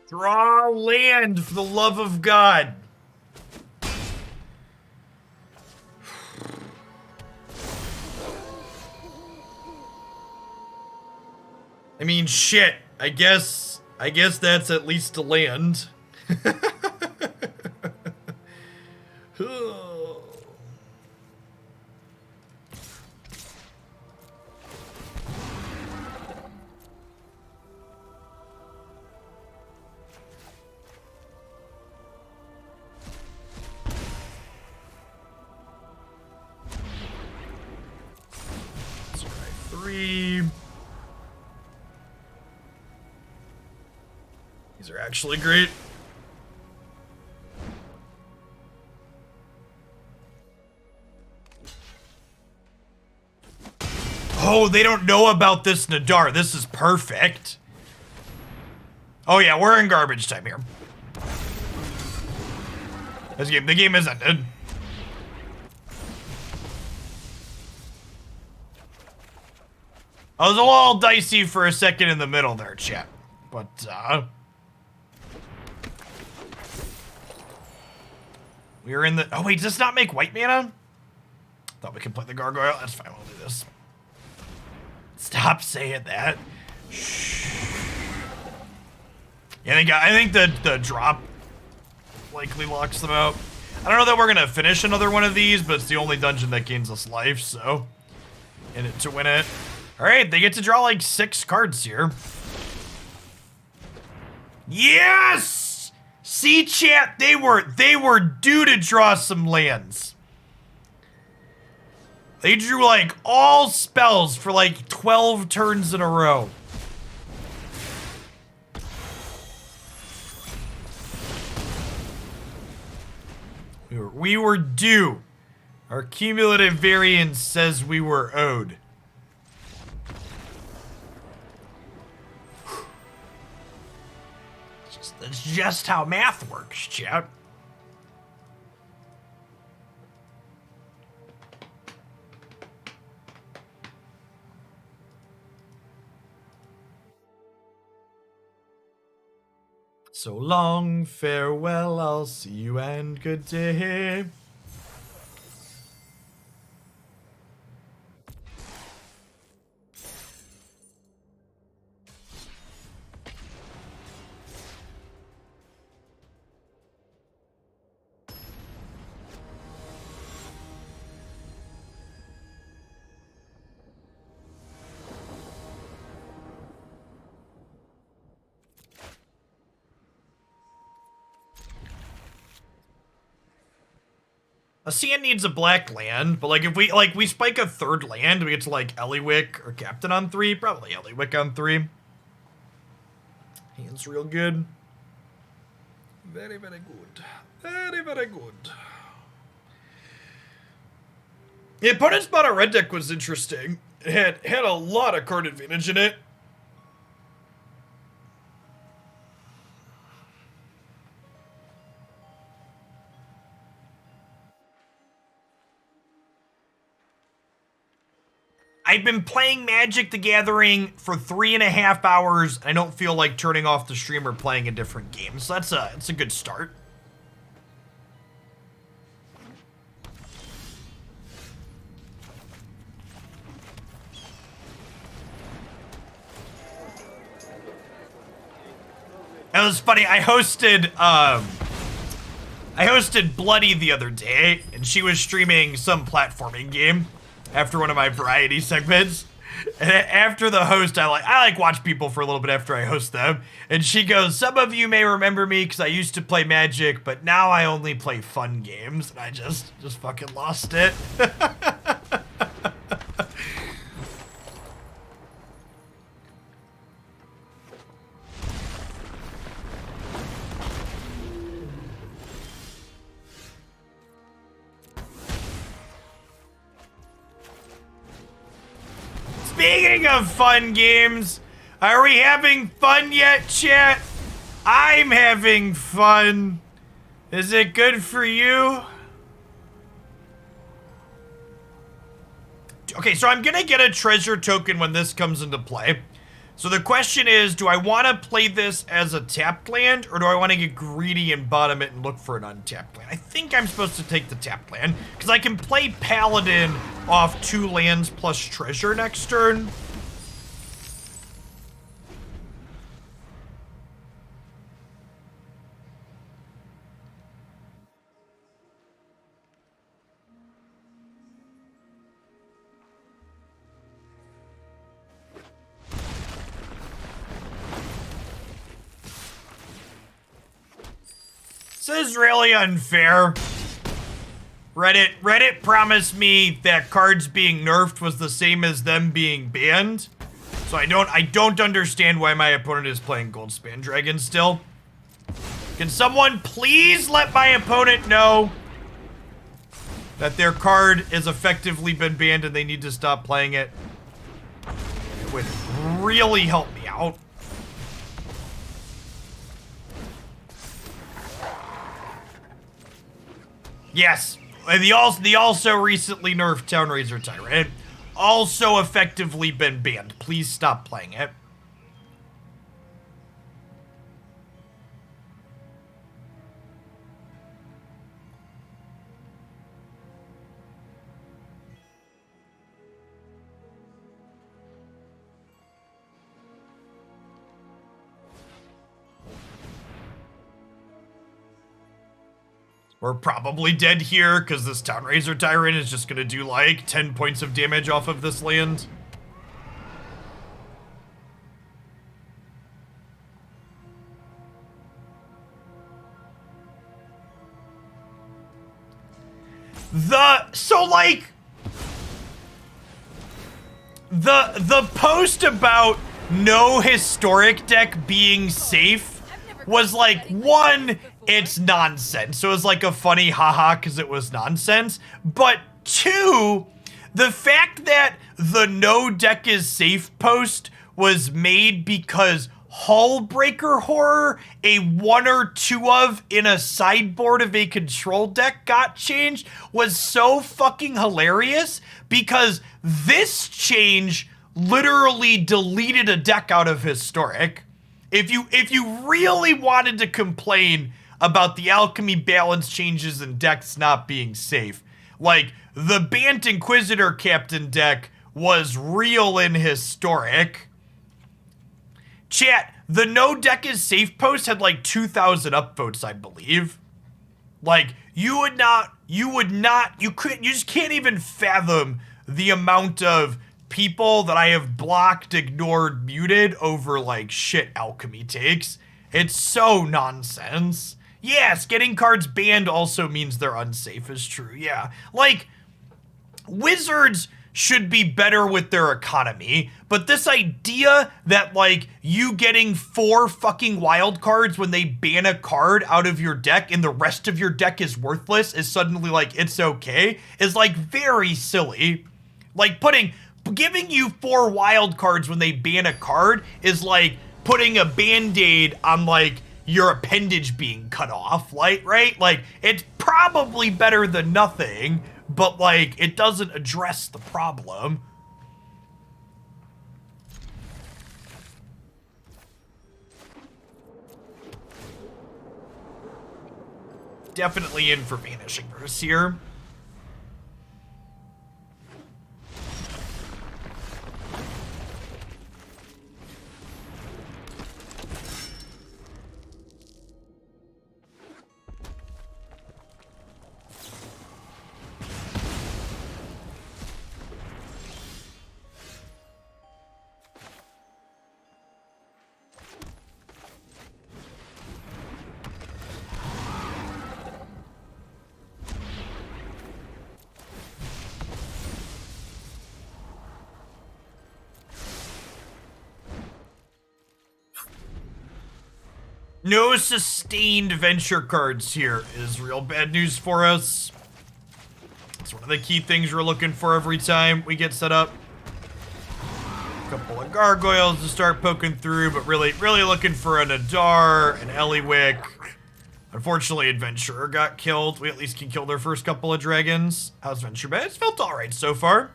Draw land, for the love of God. I mean, shit. I guess that's at least a land. These are actually great. Oh, they don't know about this Nadaar. This is perfect. Oh yeah, we're in garbage time here. The game is ended. I was a little dicey for a second in the middle there, chat. But, we are in the... Oh, wait, does this not make white mana? Thought we could play the gargoyle. That's fine, we'll do this. Stop saying that. Shh. Yeah, I think the drop likely locks them out. I don't know that we're gonna finish another one of these, but it's the only dungeon that gains us life, so... In it to win it. Alright, they get to draw like 6 cards here. Yes! See, chat, they were due to draw some lands. They drew like all spells for like 12 turns in a row. We were due. Our cumulative variance says we were owed. That's just how math works, chat. So long, farewell, I'll see you and good day. A sand needs a black land, but like if we spike a third land, we get to like A-Ellywick or Captain on 3. Probably A-Ellywick on 3. Hand's real good. Very, very good. Very, very good. The opponent's mono red deck was interesting. It had a lot of card advantage in it. I've been playing Magic the Gathering for 3.5 hours. I don't feel like turning off the stream or playing a different game. So that's a good start. That was funny. I hosted Bloody the other day, and she was streaming some platforming game after one of my variety segments. And after the host, I like watch people for a little bit after I host them. And she goes, "Some of you may remember me because I used to play Magic, but now I only play fun games." And I just fucking lost it. Speaking of fun games, are we having fun yet, chat? I'm having fun. Is it good for you? Okay, so I'm gonna get a treasure token when this comes into play. So the question is, do I want to play this as a tapped land, or do I want to get greedy and bottom it and look for an untapped land? I think I'm supposed to take the tapped land, because I can play Paladin off 2 lands plus treasure next turn. This is really unfair. Reddit promised me that cards being nerfed was the same as them being banned. So I don't understand why my opponent is playing Goldspan Dragon still. Can someone please let my opponent know that their card has effectively been banned and they need to stop playing it? It would really help me out. Yes, the also recently nerfed Townraiser Tyrant. Also effectively been banned. Please stop playing it. We're probably dead here, because this Townraiser Tyrant is just gonna do like 10 points of damage off of this land. The post about no historic deck being safe was like, one, it's nonsense. So it was like a funny haha because it was nonsense. But 2, the fact that the no deck is safe post was made because Hullbreaker Horror, a 1 or 2 of in a sideboard of a control deck got changed, was so fucking hilarious because this change literally deleted a deck out of historic. If you really wanted to complain about the alchemy balance changes and decks not being safe, like the Bant Inquisitor Captain deck was real in historic. Chat, the no deck is safe post had like 2,000 upvotes, I believe. Like you just can't even fathom the amount of people that I have blocked, ignored, muted over like shit alchemy takes. It's so nonsense. Yes, getting cards banned also means they're unsafe is true, yeah. Like, wizards should be better with their economy, but this idea that, like, you getting 4 fucking wild cards when they ban a card out of your deck and the rest of your deck is worthless is suddenly, like, it's okay, is, like, very silly. Like, giving you 4 wild cards when they ban a card is like putting a band-aid on, like, your appendage being cut off, like, right? Like, it's probably better than nothing, but, like, it doesn't address the problem. Definitely in for Vanishing Verse here. No sustained venture cards here is real bad news for us. It's one of the key things we're looking for every time we get set up. A couple of gargoyles to start poking through, but really looking for a Nadaar, an Ellywick. Unfortunately, Adventurer got killed. We at least can kill their first couple of dragons. How's Venture bad? It's felt alright so far.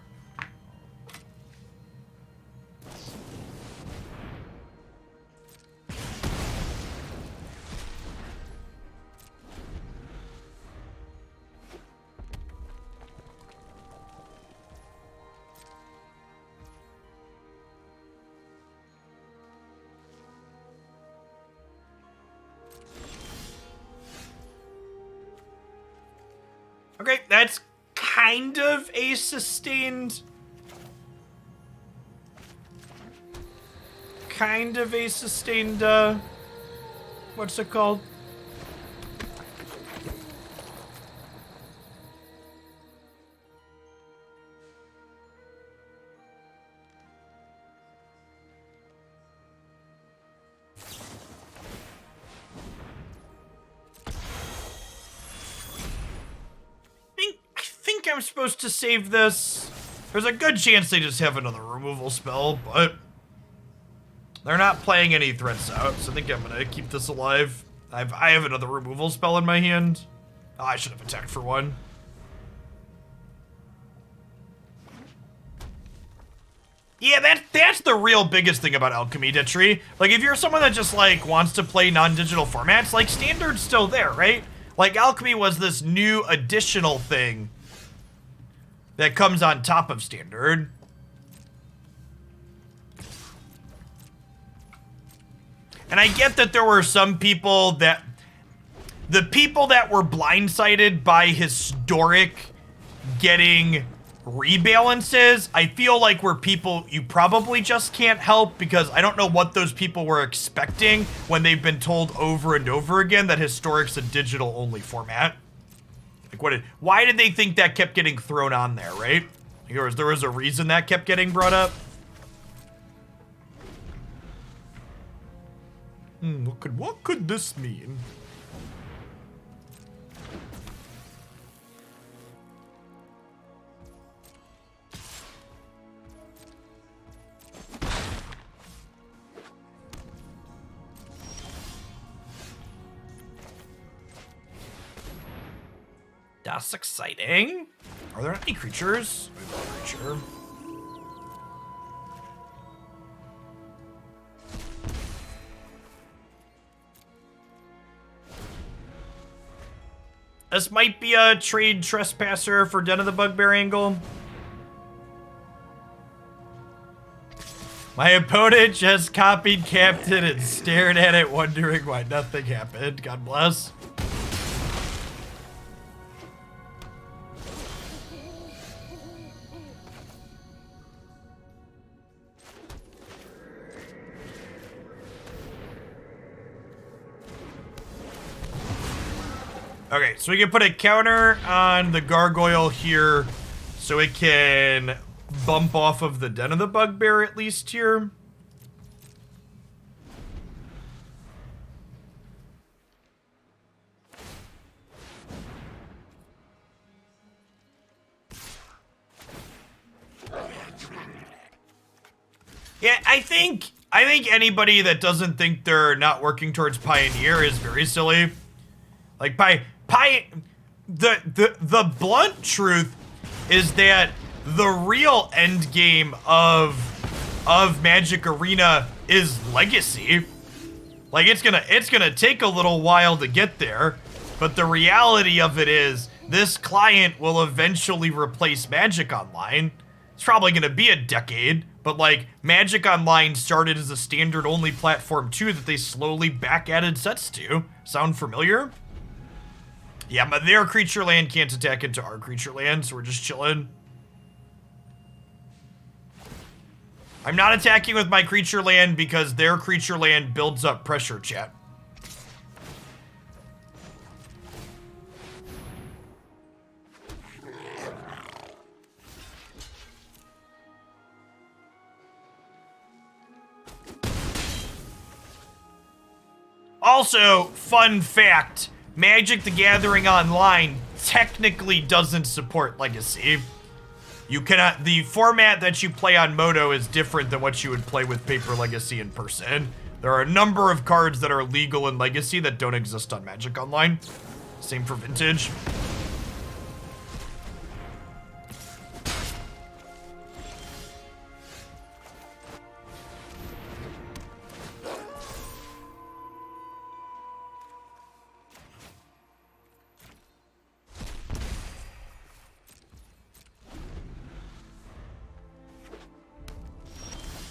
Okay, that's kind of a sustained... what's it called? I'm supposed to save this. There's a good chance they just have another removal spell, but they're not playing any threats out, so I think I'm gonna keep this alive. I have another removal spell in my hand. Oh, I should have attacked for one. Yeah, that's the real biggest thing about Alchemy, Ditchery. Like, if you're someone that just, like, wants to play non-digital formats, like, Standard's still there, right? Like, Alchemy was this new additional thing that comes on top of Standard. And I get that there were some people that... The people that were blindsided by historic getting rebalances, I feel like were people you probably just can't help, because I don't know what those people were expecting when they've been told over and over again that historic's a digital-only format. Like, why did they think that kept getting thrown on there, right? There was a reason that kept getting brought up. What could this mean? That's exciting. Are there any creatures? We have a creature. This might be a trade Trespasser for Den of the Bugbear angle. My opponent just copied Captain and stared at it, wondering why nothing happened. God bless. Okay, so we can put a counter on the gargoyle here so it can bump off of the Den of the Bugbear at least here. Yeah, I think anybody that doesn't think they're not working towards Pioneer is very silly. Like the blunt truth is that the real end game of Magic Arena is Legacy. Like it's gonna take a little while to get there, but the reality of it is this client will eventually replace Magic Online. It's probably gonna be a decade, but like Magic Online started as a standard only platform too that they slowly back added sets to. Sound familiar? Yeah, but their creature land can't attack into our creature land, so we're just chilling. I'm not attacking with my creature land because their creature land builds up pressure, chat. Also, fun fact, Magic the Gathering Online technically doesn't support Legacy. You cannot, the format that you play on Moto is different than what you would play with Paper Legacy in person. There are a number of cards that are legal in Legacy that don't exist on Magic Online. Same for Vintage.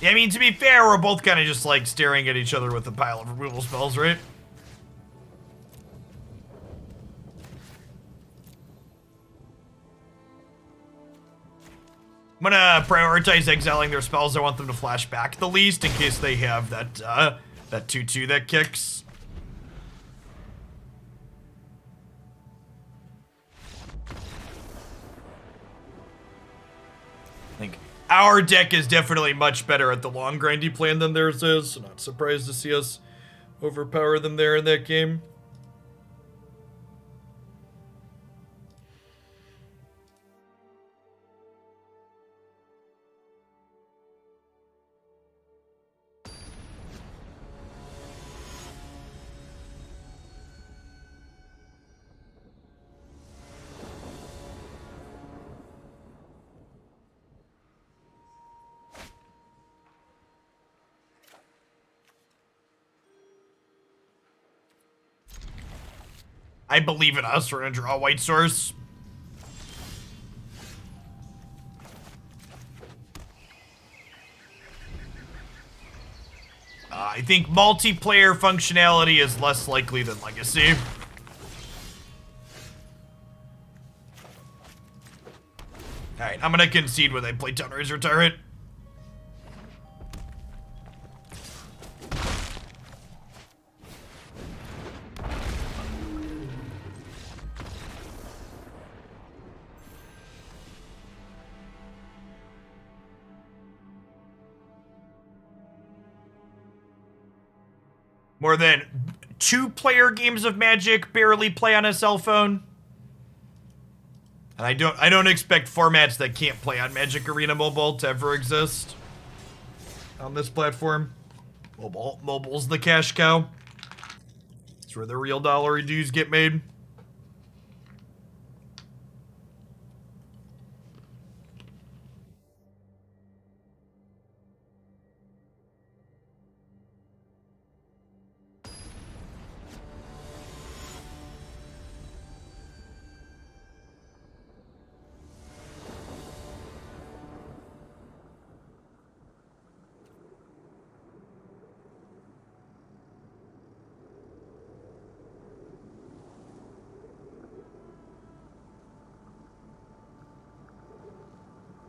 I mean, to be fair, we're both kind of just like staring at each other with a pile of removal spells, right? I'm gonna prioritize exiling their spells. I want them to flash back the least in case they have that that 2/2 that kicks. I think our deck is definitely much better at the long grindy plan than theirs is, so not surprised to see us overpower them there in that game. I believe in us. We're gonna draw White Source. I think multiplayer functionality is less likely than Legacy. Alright, I'm gonna concede when they play Tunraiser Tyrant. More than 2-player games of Magic barely play on a cell phone. And I don't expect formats that can't play on Magic Arena Mobile to ever exist on this platform. Mobile's the cash cow. It's where the real dollar dues get made.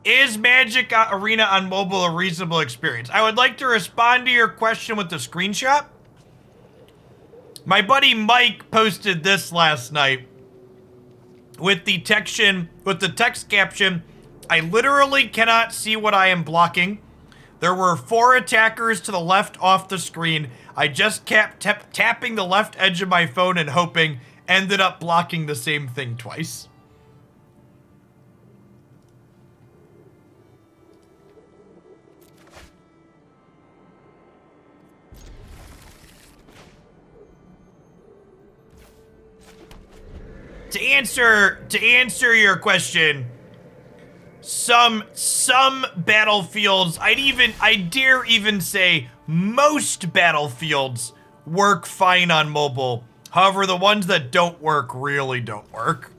Is Magic Arena on mobile a reasonable experience? I would like to respond to your question with the screenshot. My buddy Mike posted this last night. with the text caption, I literally cannot see what I am blocking. There were 4 attackers to the left off the screen. I just kept tapping the left edge of my phone and hoping, ended up blocking the same thing twice. To answer your question, some battlefields, I dare even say most battlefields work fine on mobile. However, the ones that don't work really don't work.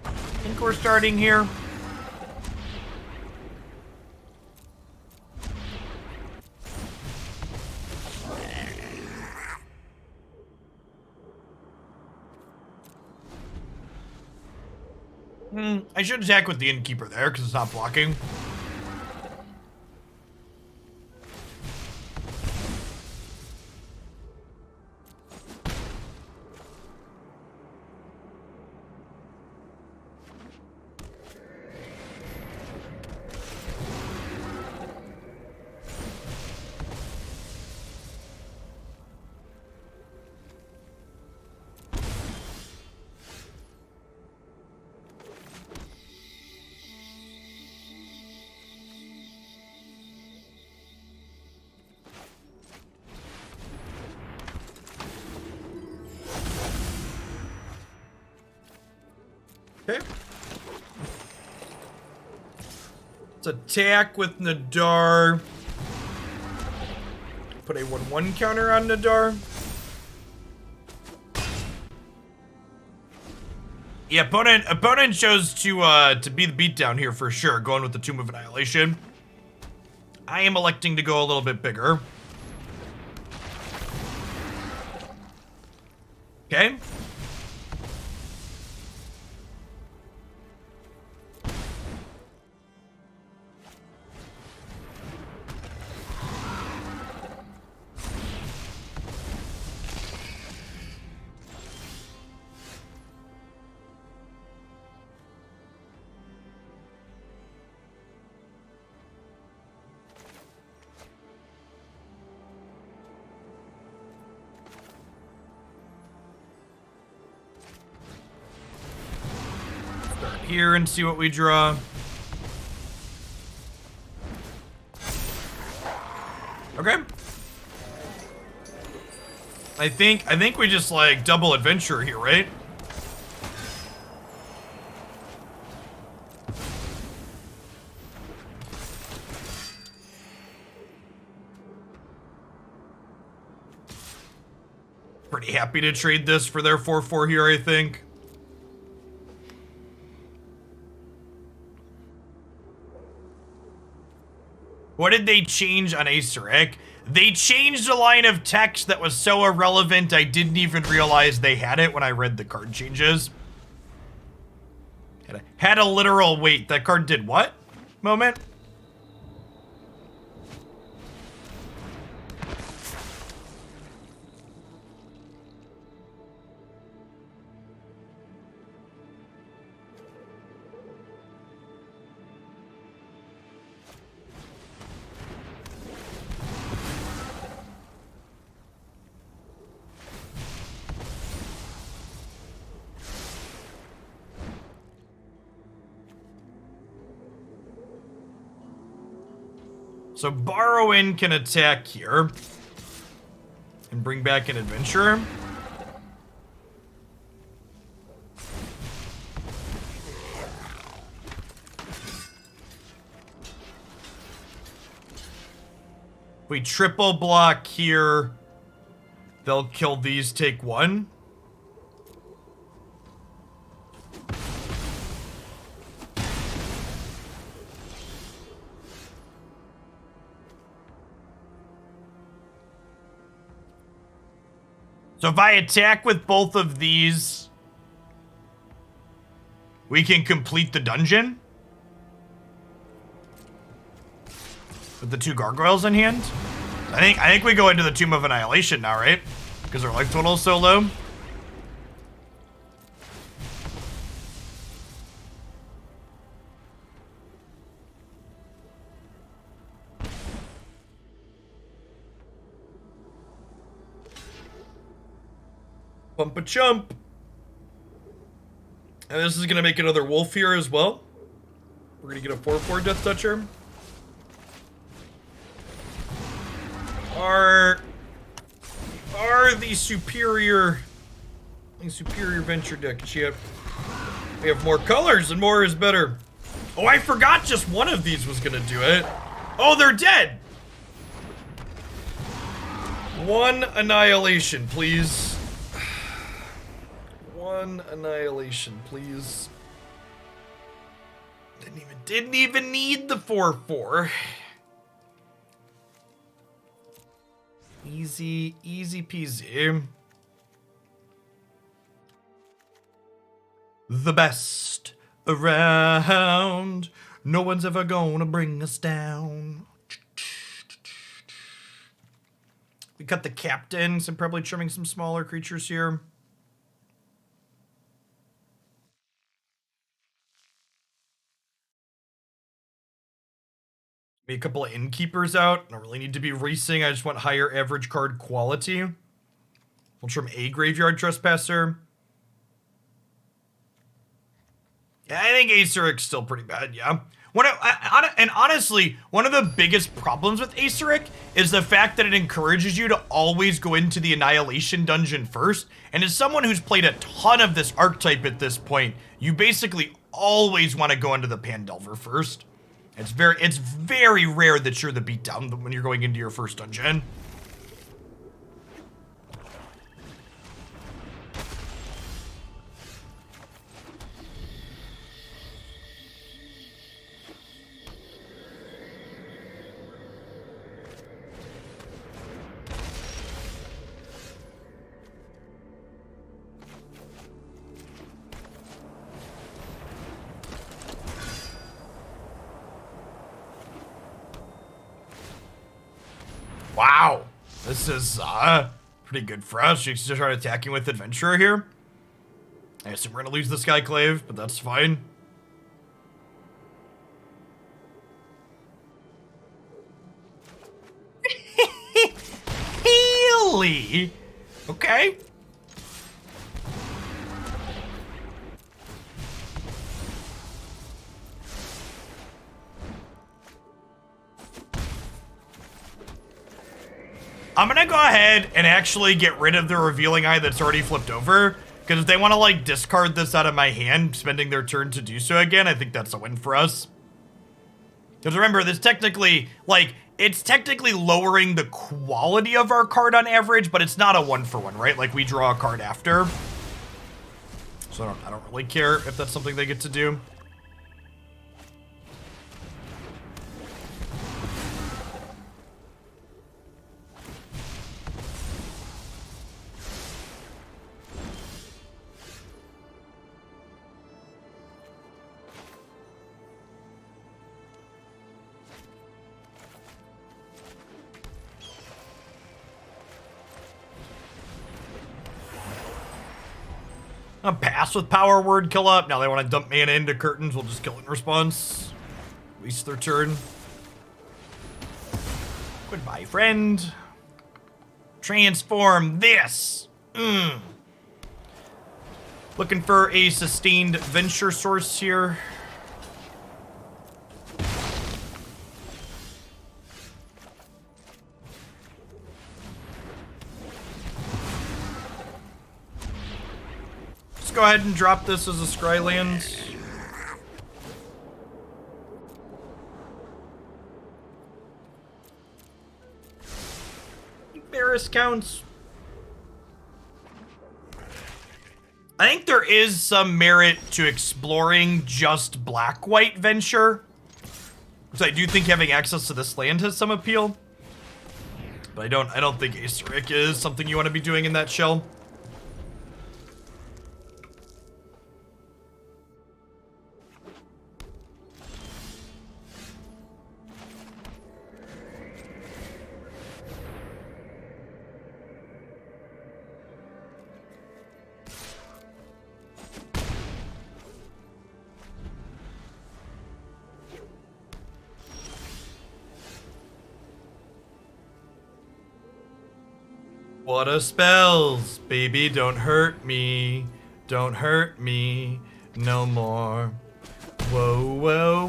I think we're starting here. I should attack with the Innkeeper there because it's not blocking. Okay. Let's attack with Nadaar. Put a 1/1 counter on Nadaar. Yeah, opponent chose to be the beatdown here for sure, going with the Tomb of Annihilation. I am electing to go a little bit bigger. Okay. Here and see what we draw. Okay. I think we just like double adventure here, right? Pretty happy to trade this for their 4/4 here, I think. What did they change on Acerec? They changed a line of text that was so irrelevant I didn't even realize they had it when I read the card changes. Had a literal wait, that card did what? Moment. So Borrow-in can attack here. And bring back an adventurer. If we triple block here, they'll kill these, take one. So if I attack with both of these, we can complete the dungeon with the 2 gargoyles in hand. I think we go into the Tomb of Annihilation now, right? Because our life total is so low. Pump a chump. And this is gonna make another wolf here as well. We're gonna get a 4/4 Death Toucher. Are the superior venture deck chip. We have more colors and more is better. Oh, I forgot just one of these was gonna do it. Oh, they're dead. 1 annihilation, please. 1 annihilation, please. Didn't even need the 4/4. Easy peasy. The best around. No one's ever gonna bring us down. We cut the captain, so I'm probably trimming some smaller creatures here. Maybe a couple of innkeepers out. Don't really need to be racing. I just want higher average card quality. We'll trim a Graveyard Trespasser. Yeah, I think Aceric's still pretty bad, yeah. And honestly, one of the biggest problems with Aceric is the fact that it encourages you to always go into the Annihilation dungeon first. And as someone who's played a ton of this archetype at this point, you basically always want to go into the Pandelver first. It's very rare that you're the beatdown when you're going into your first dungeon. Wow, this is pretty good for us. You can just start attacking with Adventurer here. I assume we're gonna lose the Skyclave, but that's fine. Healy. Okay. I'm gonna go ahead and actually get rid of the Revealing Eye that's already flipped over. Because if they want to, like, discard this out of my hand, spending their turn to do so again, I think that's a win for us. Because remember, this technically, like, it's technically lowering the quality of our card on average, but it's not a 1-for-1, right? Like, we draw a card after. So I don't really care if that's something they get to do. I'll pass with Power Word, kill up. Now they want to dump mana into Curtains. We'll just kill it in response. Waste their turn. Goodbye, friend. Transform this. Looking for a sustained venture source here. go ahead and drop this as a scry land. Varis counts. I think there is some merit to exploring just black-white venture. Because I do think having access to this land has some appeal. But I don't think Aestheric is something you want to be doing in that shell. What a spells, baby, don't hurt me. Don't hurt me no more. Whoa, whoa,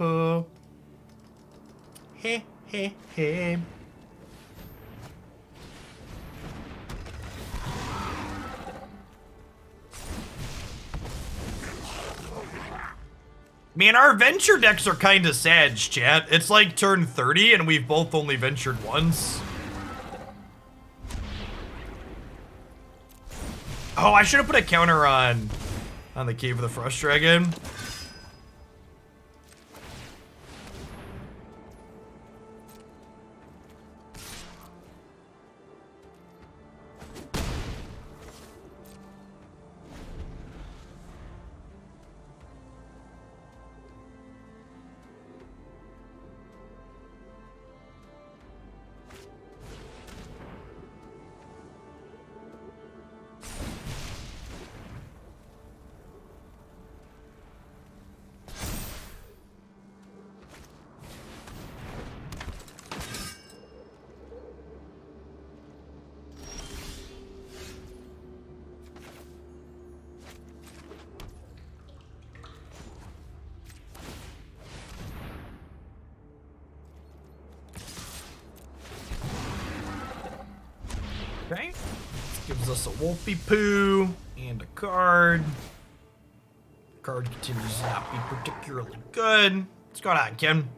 whoa. Hey, hey, hey. Man, our venture decks are kind of sad, chat. It's like turn 30 and we've both only ventured once. Oh, I should have put a counter on the Cave of the Frost Dragon. Okay. This gives us a Wolfie Poo and a card. Card continues to not be particularly good. What's going on, Ken?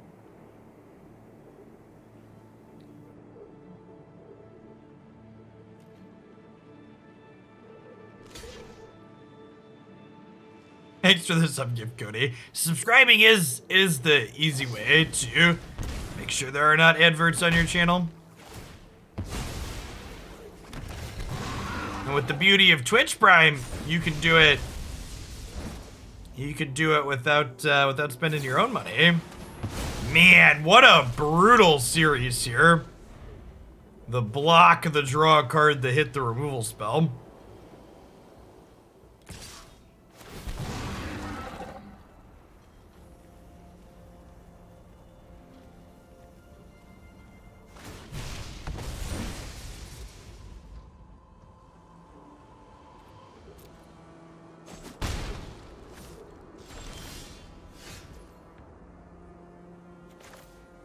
Thanks for the sub gift, Cody. Subscribing is the easy way to make sure there are not adverts on your channel. And with the beauty of Twitch Prime, you can do it. You can do it without spending your own money. Man, what a brutal series here. The block, the draw a card, the hit, the removal spell.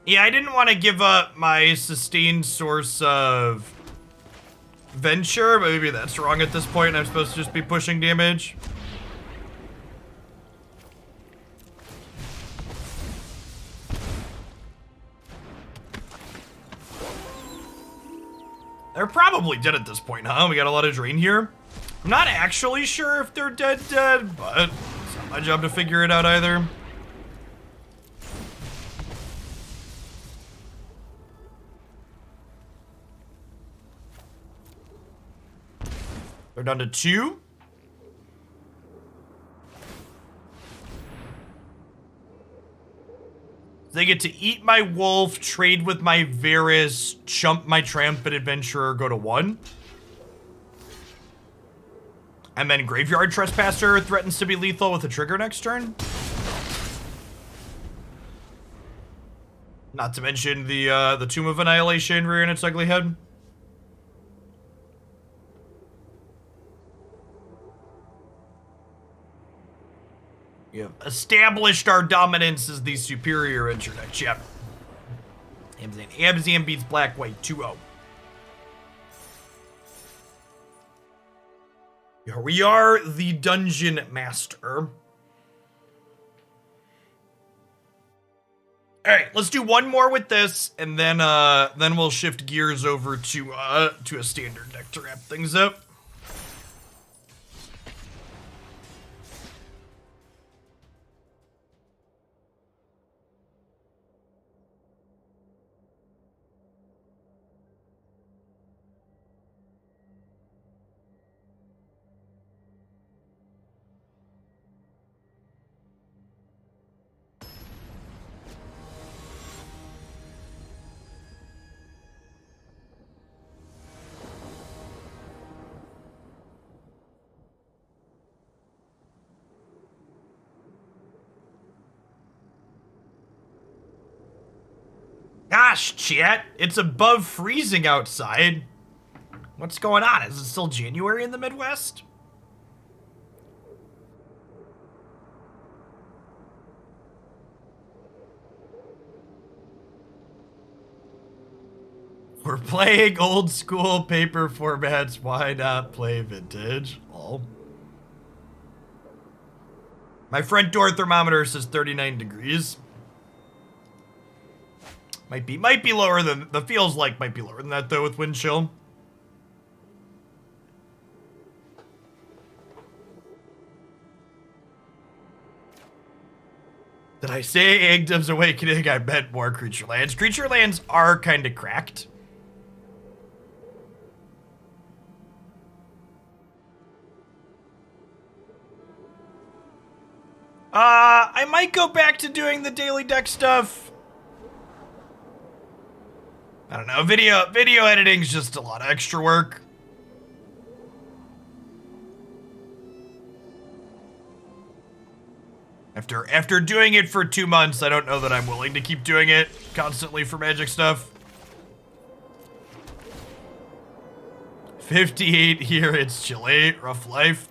Yeah, I didn't want to give up my sustained source of venture, but maybe that's wrong at this point and I'm supposed to just be pushing damage. They're probably dead at this point, huh? We got a lot of drain here. I'm not actually sure if they're dead, but it's not my job to figure it out either. They're down to 2. They get to eat my wolf, trade with my Varis, chump my Triumphant Adventurer, go to 1. And then Graveyard Trespasser threatens to be lethal with a trigger next turn. Not to mention the Tomb of Annihilation rearing its ugly head. We have established our dominance as the superior internet. Yep. Abzan beats Black White 2-0. Here we are, the Dungeon Master. All right, let's do one more with this, and then we'll shift gears over to a standard deck to wrap things up. Gosh, chat, it's above freezing outside. What's going on? Is it still January in the Midwest? We're playing old school paper formats. Why not play vintage? Oh. My front door thermometer says 39 degrees. Might be lower than the feels like might be lower than that though with wind chill. Did I say Agdub's Awakening? I meant more creature lands. Creature lands are kind of cracked. I might go back to doing the daily deck stuff. I don't know, video editing's just a lot of extra work. After doing it for 2 months, I don't know that I'm willing to keep doing it constantly for Magic stuff. 58 here, it's chilly, rough life.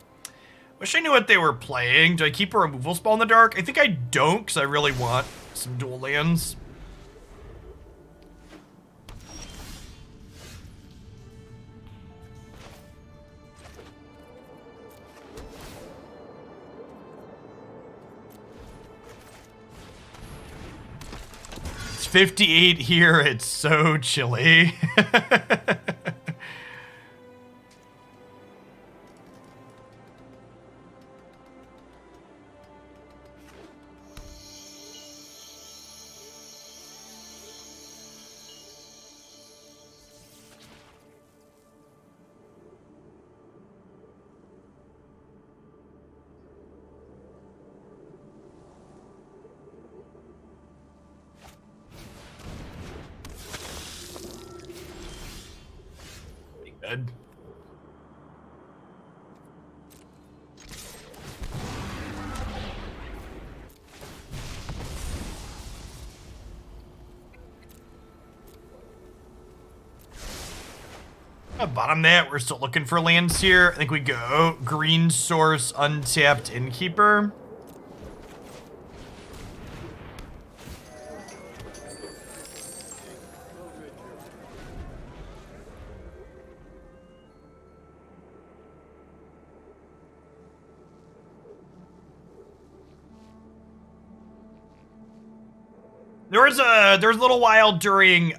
Wish I knew what they were playing. Do I keep a removal spell in the dark? I think I don't, because I really want some dual lands. It's 58 here, it's so chilly. Good. Bottom that, we're still looking for lands here. I think we go green source, untapped Innkeeper. There was a little while during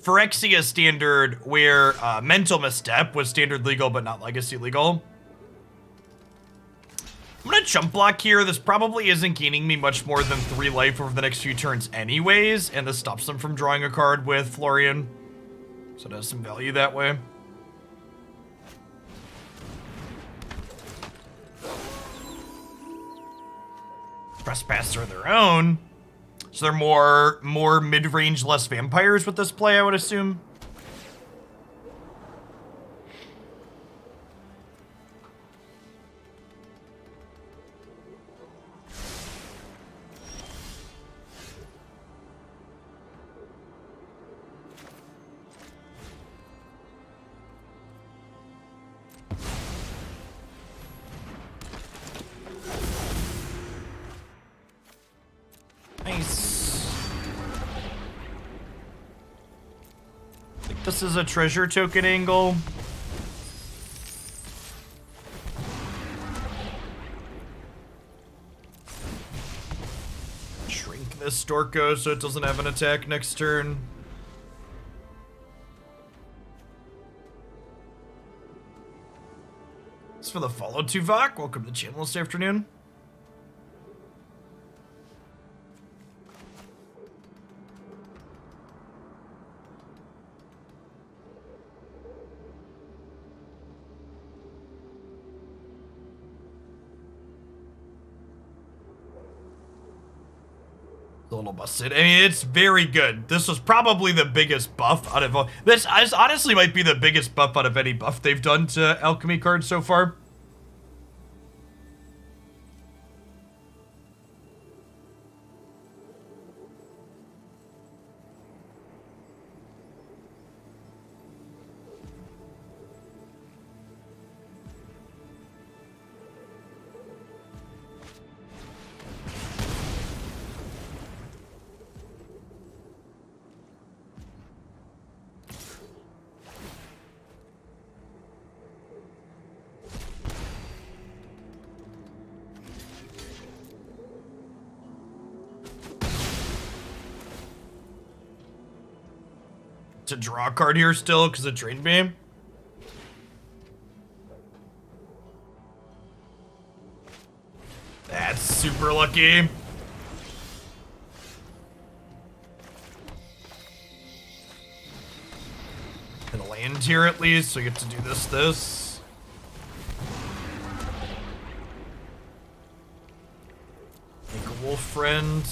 Phyrexia standard where Mental Misstep was standard legal but not legacy legal. I'm gonna chump block here. This probably isn't gaining me much more than 3 life over the next few turns anyways, and this stops them from drawing a card with Florian. So it has some value that way. Trespasser their own. So they're more mid-range, less vampires with this play, I would assume. Nice. I think this is a treasure token angle. shrink this Storko so it doesn't have an attack next turn. It's for the follow Tuvok. Welcome to the channel this afternoon. A little busted. I mean, it's very good. This was probably the biggest buff out of this. Honestly might be the biggest buff out of any buff they've done to alchemy cards so far. To draw a card here still because it drained me. That's super lucky. And land here at least, so we get to do this. Make a wolf friend.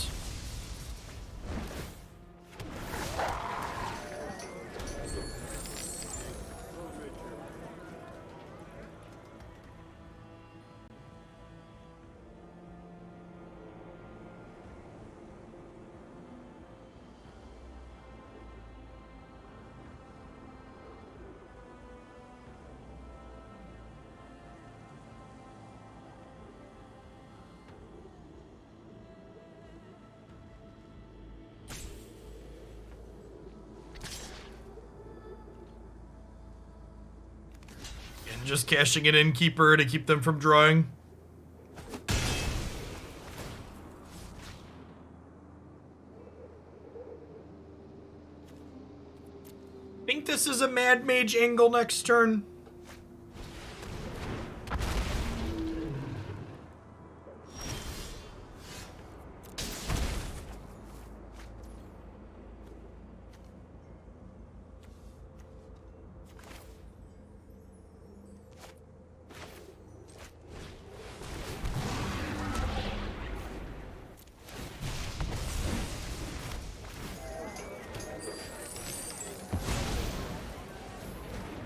Just cashing an Innkeeper to keep them from drawing. Think this is a Mad Mage angle next turn.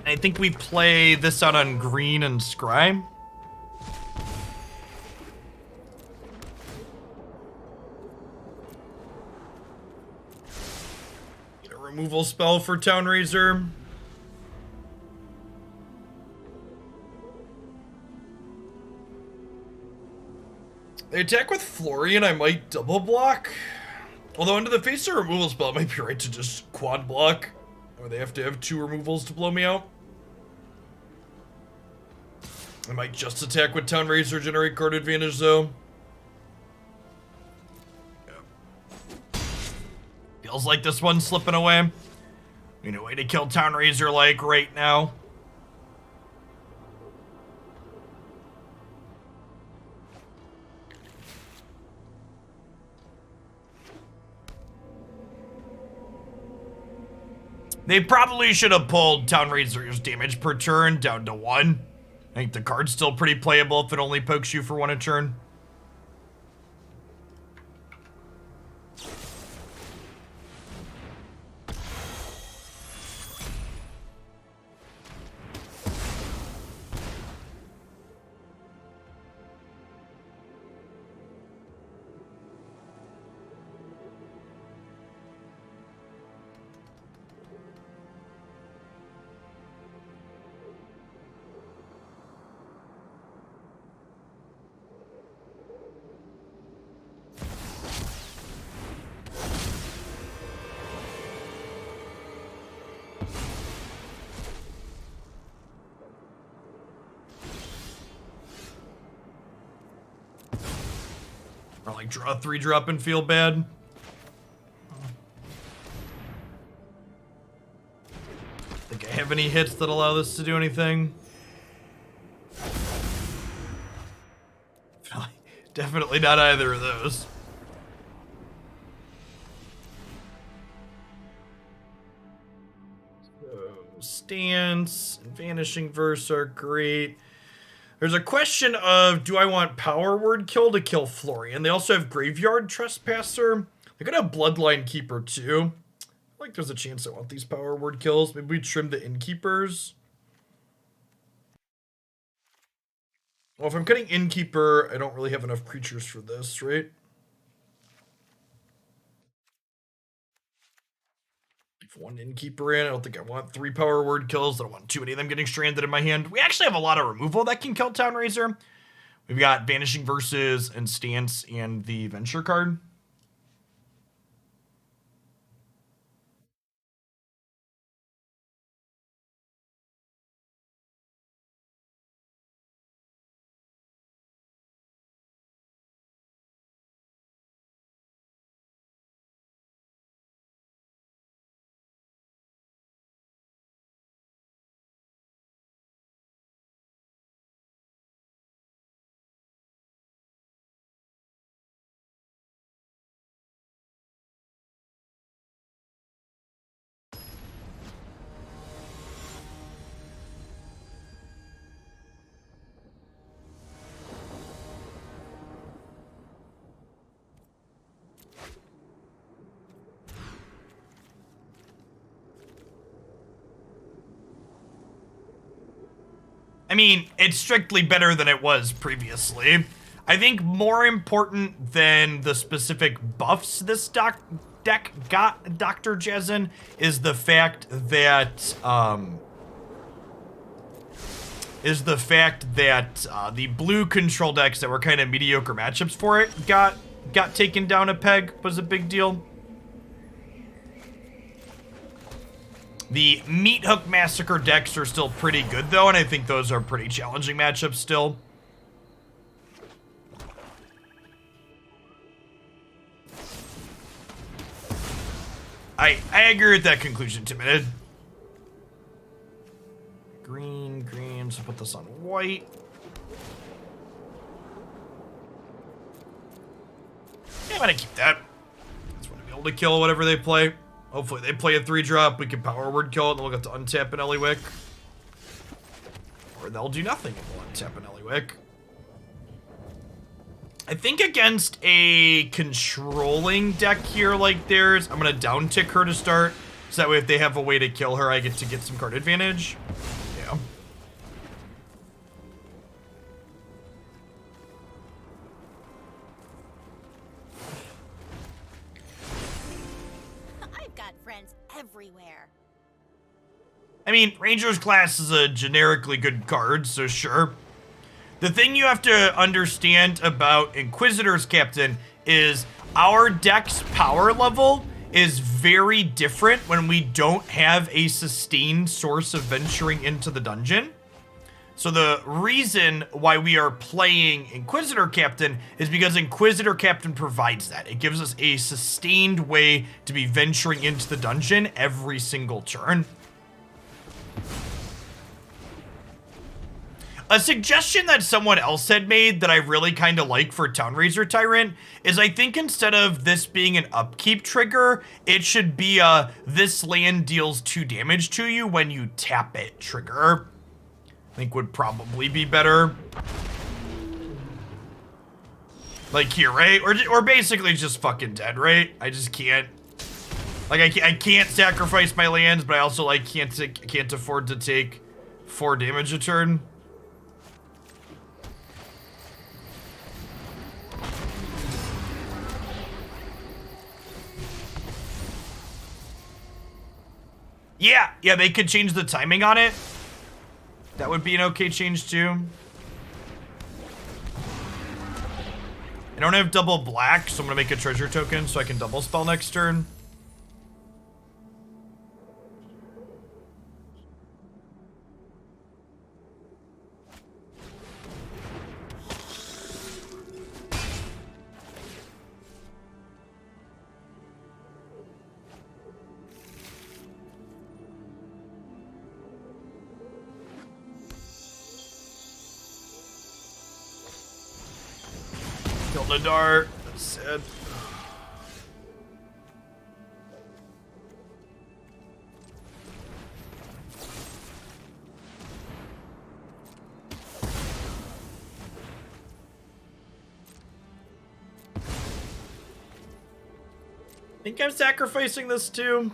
I think we play this out on green and scry. Get a removal spell for Town Razor. They attack with Flurry and I might double block. Although under the face of removal spell, it might be right to just quad block. Or they have to have 2 removals to blow me out. I might just attack with Town Razor, generate card advantage though. Yeah. Feels like this one's slipping away. We need a way to kill Town Razor like right now. They probably should have pulled Town Razor's damage per turn down to 1. I think the card's still pretty playable if it only pokes you for 1 a turn. Or like draw a 3-drop and feel bad. Think I have any hits that allow this to do anything? Definitely not either of those. So, Stance and Vanishing Verse are great. There's a question of, do I want Power Word Kill to kill Florian? They also have Graveyard Trespasser. They're gonna have Bloodline Keeper too. I feel like there's a chance I want these Power Word Kills. Maybe we trim the Innkeepers. Well, if I'm cutting Innkeeper, I don't really have enough creatures for this, right? If one Innkeeper in, I don't think I want 3 Power Word Kills. I don't want too many of them getting stranded in my hand. We actually have a lot of removal that can kill Townraiser. We've got Vanishing Verses and Stance and the Venture card. I mean, it's strictly better than it was previously. I think more important than the specific buffs this deck got, Dr. Jezin, is the fact that, the blue control decks that were kind of mediocre matchups for it got taken down a peg, was a big deal. The Meat Hook Massacre decks are still pretty good, though, and I think those are pretty challenging matchups still. I agree with that conclusion, Timid. Green, so put this on white. Yeah, I'm gonna keep that. Just want to be able to kill whatever they play. Hopefully they play a 3-drop, we can Power Word Kill it, and then we'll get to untap an Ellywick. Or they'll do nothing and we'll untap an Ellywick. I think against a controlling deck here like theirs, I'm going to down-tick her to start, so that way if they have a way to kill her, I get to get some card advantage. Yeah. Everywhere. I mean, Ranger's class is a generically good card, so sure. The thing you have to understand about Inquisitor's Captain is our deck's power level is very different when we don't have a sustained source of venturing into the dungeon. So the reason why we are playing Inquisitor Captain is because Inquisitor Captain provides that. It gives us a sustained way to be venturing into the dungeon every single turn. A suggestion that someone else had made that I really kind of like for Townraiser Tyrant is I think instead of this being an upkeep trigger, it should be a this land deals 2 damage to you when you tap it trigger. I think would probably be better. Like here, right? Or basically just fucking dead, right? I just can't. Like I can't sacrifice my lands, but I also like can't afford to take 4 damage a turn. Yeah, they could change the timing on it. That would be an okay change too. I don't have double black, so I'm gonna make a treasure token so I can double spell next turn. kill Nadaar. That's sad. I think I'm sacrificing this too.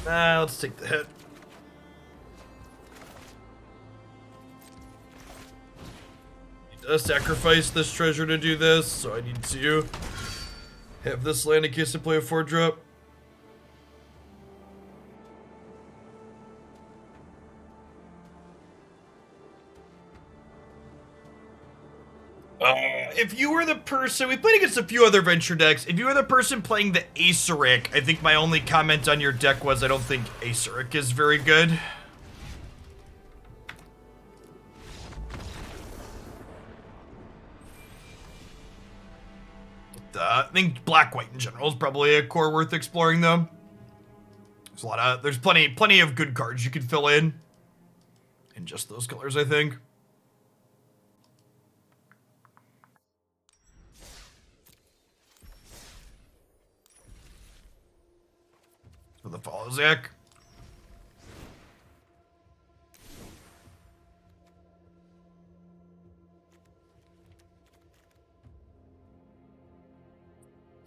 Let's take the hit. Need to sacrifice this treasure to do this, so I need to have this land in case I play a 4-drop. If you were the person, we played against a few other Venture decks. If you were the person playing the A-Ellywick, I think my only comment on your deck was I don't think A-Ellywick is very good. I think black-white in general is probably a core worth exploring, though. There's plenty of good cards you could fill in just those colors, I think. For the follow, Zach.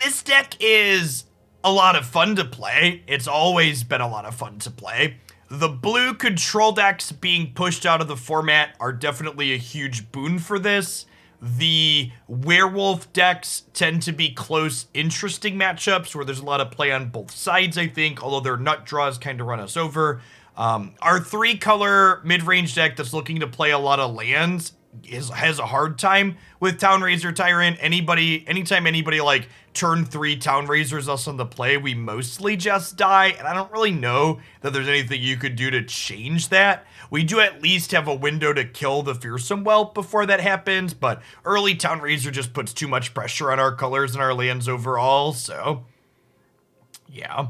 This deck is a lot of fun to play. It's always been a lot of fun to play. The blue control decks being pushed out of the format are definitely a huge boon for this. The werewolf decks tend to be close, interesting matchups where there's a lot of play on both sides, I think, although their nut draws kind of run us over. Our 3-color mid-range deck that's looking to play a lot of lands has a hard time with Townraiser Tyrant. Anytime anybody like turn 3 Townraisers us on the play, we mostly just die, and I don't really know that there's anything you could do to change that. We do at least have a window to kill the Fearsome Whelp before that happens, but early Townraiser just puts too much pressure on our colors and our lands overall, so yeah.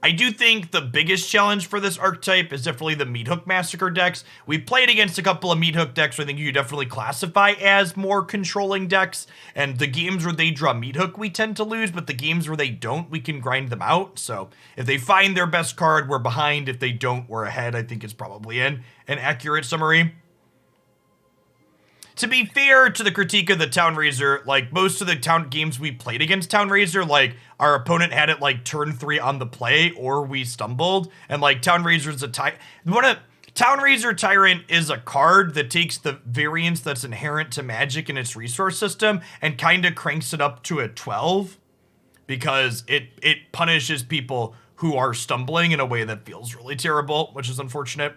I do think the biggest challenge for this archetype is definitely the Hook Massacre decks. We played against a couple of Hook decks, so I think you definitely classify as more controlling decks. And the games where they draw Hook, we tend to lose, but the games where they don't, we can grind them out. So if they find their best card, we're behind. If they don't, we're ahead. I think it's probably an accurate summary. To be fair to the critique of the Townraiser, like, most of the games we played against Townraiser, like, our opponent had it, like, turn 3 on the play, or we stumbled, and, like, Townraiser's Townraiser Tyrant is a card that takes the variance that's inherent to Magic in its resource system and kind of cranks it up to a 12, because it punishes people who are stumbling in a way that feels really terrible, which is unfortunate.